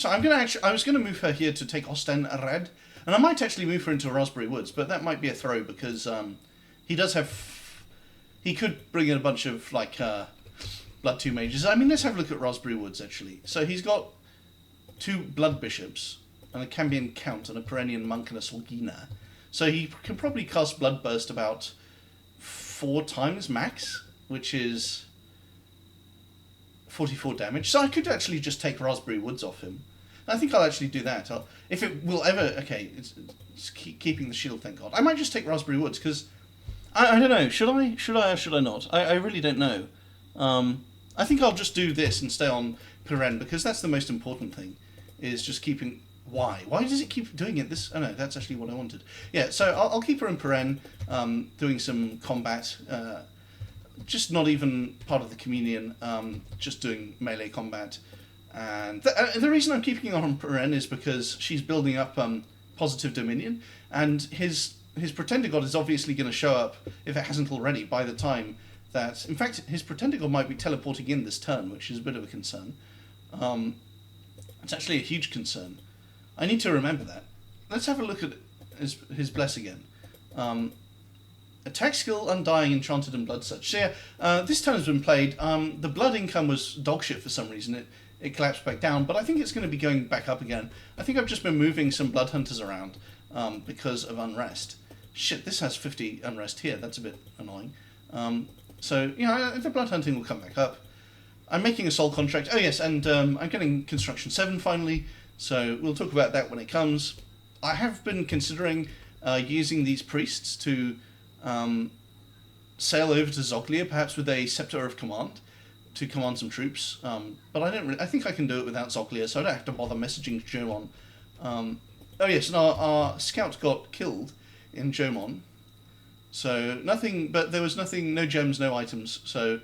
A: I'm gonna I was gonna move her here to take Ostenred, and I might actually move her into Raspberry Woods, but that might be a throw, because, he could bring in a bunch of, like, Blood 2 mages. I mean, let's have a look at Raspberry Woods, actually. So he's got 2 Blood Bishops, and a Cambion Count, and a Perennian Monk, and a Sorgina. So he can probably cast Bloodburst about 4 times max, which is 44 damage. So I could actually just take Raspberry Woods off him. I think I'll actually do that. If it will ever... Okay, it's keeping the shield, thank God. I might just take Raspberry Woods, because... I don't know. Should I or should I not? I really don't know. I think I'll just do this and stay on Peren, because that's the most important thing, is just keeping... Why? Why does it keep doing it? Oh no, that's actually what I wanted. Yeah, so I'll keep her in Peren, doing some combat, just not even part of the Communion, just doing melee combat. And the reason I'm keeping her on Peren is because she's building up Positive Dominion, and his Pretender God is obviously going to show up, if it hasn't already, by the time that... In fact, his Pretender God might be teleporting in this turn, which is a bit of a concern. It's actually a huge concern. I need to remember that. Let's have a look at his Bless again. Attack skill, Undying, Enchanted, and Blood Surge. So yeah, this turn has been played. The blood income was dogshit for some reason. It collapsed back down, but I think it's going to be going back up again. I think I've just been moving some Blood Hunters around because of Unrest. Shit, this has 50 Unrest here. That's a bit annoying. So, the Blood Hunting will come back up. I'm making a Soul Contract. Oh yes, and I'm getting Construction 7 finally. So we'll talk about that when it comes. I have been considering using these priests to sail over to Zoglia, perhaps with a Scepter of Command, to command some troops. But I think I can do it without Zoglia, so I don't have to bother messaging Jomon. Oh yes, and our scout got killed in Jomon. So nothing, but there was nothing, no gems, no items. So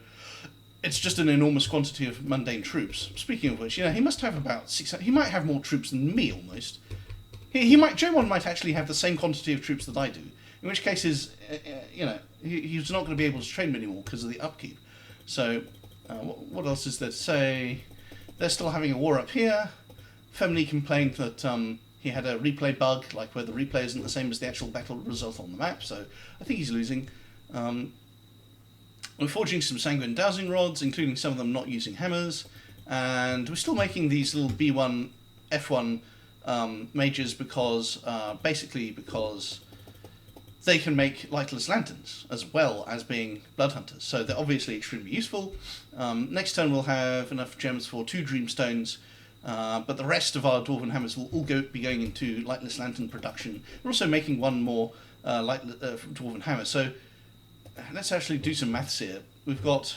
A: it's just an enormous quantity of mundane troops. Speaking of which, he must have about 600. He might have more troops than me, almost. Jomon might actually have the same quantity of troops that I do. In which case, he's not going to be able to train them anymore because of the upkeep. So, what else is there to say? They're still having a war up here. Femini complained that he had a replay bug, like where the replay isn't the same as the actual battle result on the map. So, I think he's losing. We're forging some Sanguine Dowsing Rods, including some of them not using hammers, and we're still making these little B1, F1 mages because they can make lightless lanterns as well as being blood hunters. So they're obviously extremely useful. Next turn we'll have enough gems for 2 dreamstones, but the rest of our dwarven hammers will all be going into lightless lantern production. We're also making one more dwarven hammer. So let's actually do some maths here. We've got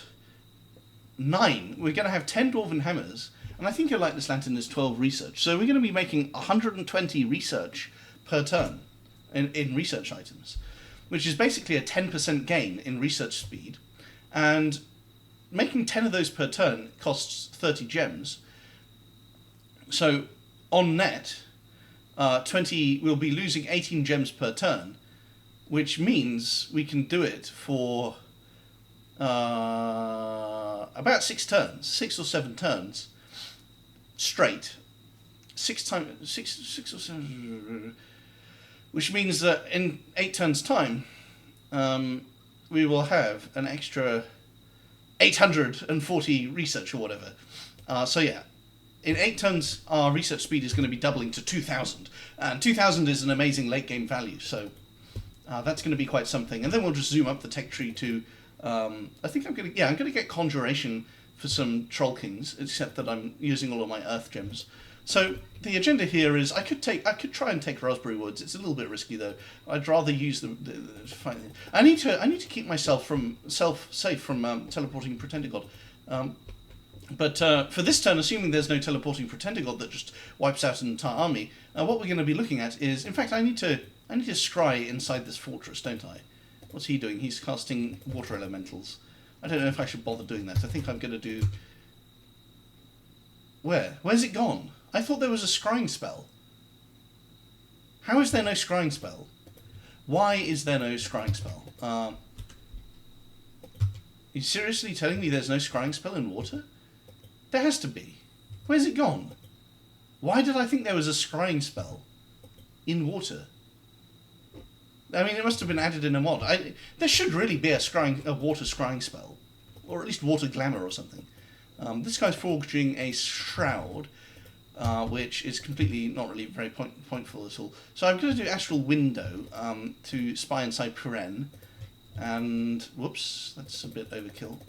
A: 9. We're going to have 10 dwarven hammers, and I think a lightless lantern is 12 research. So we're going to be making 120 research per turn in research items, which is basically a 10% gain in research speed. And making 10 of those per turn costs 30 gems. So on net, 20 we'll be losing 18 gems per turn, which means we can do it for about 6 or 7 turns straight. 6 or 7, which means that in 8 turns time, we will have an extra 840 research or whatever. So yeah, in 8 turns our research speed is going to be doubling to 2,000, and 2,000 is an amazing late game value. So that's going to be quite something. And then we'll just zoom up the tech tree to I think I'm going to get conjuration for some troll kings, except that I'm using all of my earth gems. So the agenda here is I could try and take raspberry woods. It's a little bit risky though. I'd rather use the I need to keep myself safe from teleporting pretender god. But for this turn, assuming there's no teleporting pretender god that just wipes out an entire army, what we're going to be looking at is, in fact, I need to scry inside this fortress, don't I? What's he doing? He's casting water elementals. I don't know if I should bother doing that. I think I'm going to do. Where's it gone? I thought there was a scrying spell. How is there no scrying spell? Why is there no scrying spell? Are you seriously telling me there's no scrying spell in water? There has to be. Where's it gone? Why did I think there was a scrying spell in water? I mean, it must have been added in a mod. There should really be a water scrying spell, or at least water glamour or something. This guy's forging a shroud, which is completely not really very pointful at all. So I'm going to do astral window to spy inside Piren, and whoops, that's a bit overkill.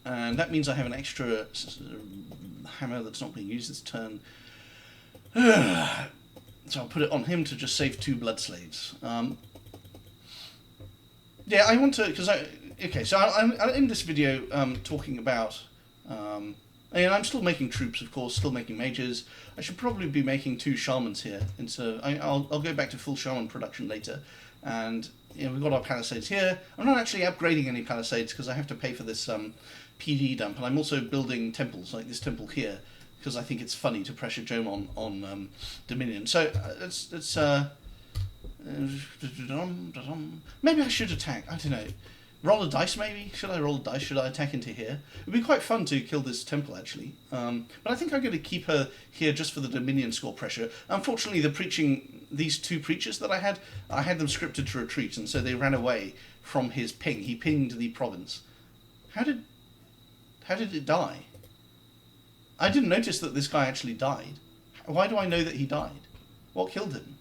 A: And that means I have an extra hammer that's not being used this turn. So I'll put it on him to just save 2 blood slaves. Yeah, I want to, because so I'm in this video talking about, and I'm still making troops, of course, still making mages. I should probably be making 2 shamans here, and so I'll go back to full shaman production later. And we've got our palisades here. I'm not actually upgrading any palisades because I have to pay for this PD dump, and I'm also building temples like this temple here because I think it's funny to pressure Jomon on Dominion. So let's maybe I should attack. I don't know. Roll a dice, maybe? Should I roll a dice? Should I attack into here? It'd be quite fun to kill this temple, actually. But I think I'm going to keep her here just for the Dominion score pressure. Unfortunately, these 2 preachers that I had them scripted to retreat, and so they ran away from his ping. He pinged the province. How did it die? I didn't notice that this guy actually died. Why do I know that he died? What killed him?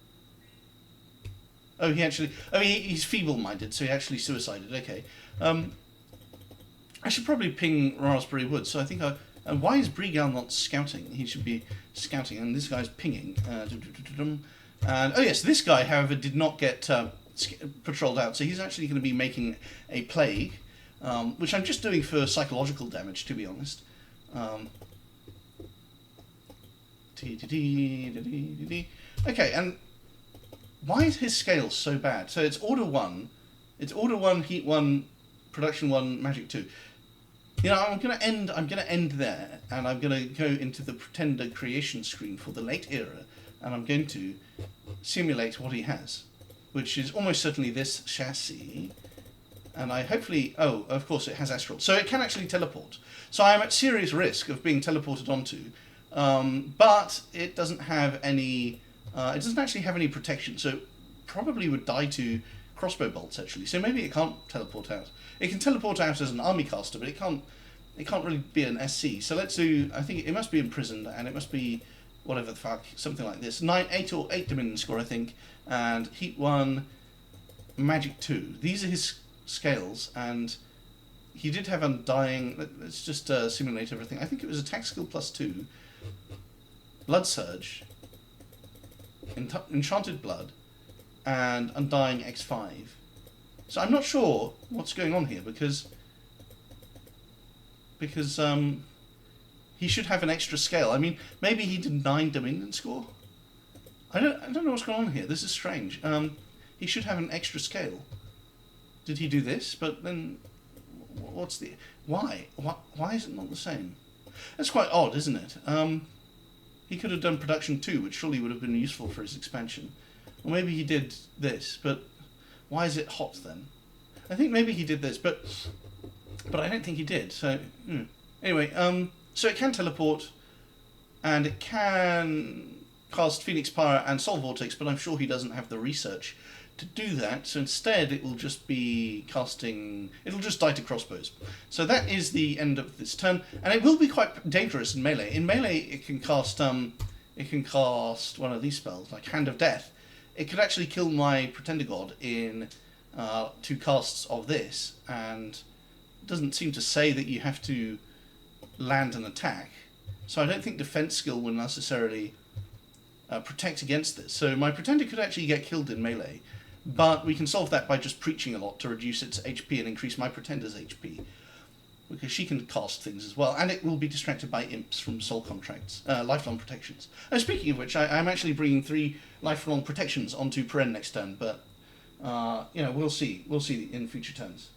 A: Oh, he's feeble-minded, so he actually suicided. Okay. I should probably ping Raspberry Woods, so I think why is Brigal not scouting? He should be scouting, and this guy's pinging. And, oh yes, this guy, however, did not get patrolled out, so he's actually going to be making a plague, which I'm just doing for psychological damage, to be honest. Okay, and why is his scale so bad? So it's order 1, heat 1, production 1, magic 2. I'm gonna end there, and I'm gonna go into the pretender creation screen for the late era, and I'm going to simulate what he has, which is almost certainly this chassis. And I hopefully, oh, of course it has astral, so it can actually teleport. So I am at serious risk of being teleported onto, but it doesn't have any. It doesn't actually have any protection, so it probably would die to crossbow bolts, actually. So maybe it can't teleport out. It can teleport out as an army caster, but it can't really be an SC. So let's do, I think it must be imprisoned, and it must be whatever the fuck, something like this. 8 Dominion score, I think, and Heat 1, Magic 2. These are his scales, and he did have Undying. Let's just simulate everything. I think it was Attack Skill +2, Blood Surge, Enchanted Blood, and Undying X5. So I'm not sure what's going on here, because he should have an extra scale. I mean, maybe he did 9 Dominion score? I don't know what's going on here. This is strange. He should have an extra scale. Did he do this? But then, what's the... Why? Why is it not the same? That's quite odd, isn't it? He could have done Production 2, which surely would have been useful for his expansion. Or maybe he did this, but why is it hot then? I think maybe he did this, but I don't think he did. So, anyway, so it can teleport, and it can cast Phoenix Pyre and Soul Vortex, but I'm sure he doesn't have the research to do that, so instead it will just be casting... It'll just die to crossbows. So that is the end of this turn, and it will be quite dangerous in melee. In melee, it can cast one of these spells, like Hand of Death. It could actually kill my Pretender God in 2 casts of this, and it doesn't seem to say that you have to land an attack. So I don't think defense skill will necessarily protect against this. So my Pretender could actually get killed in melee, but we can solve that by just preaching a lot to reduce its HP and increase my Pretender's HP, because she can cast things as well, and it will be distracted by imps from soul contracts, lifelong protections. Speaking of which, I'm actually bringing 3 lifelong protections onto Peren next turn, but we'll see in future turns.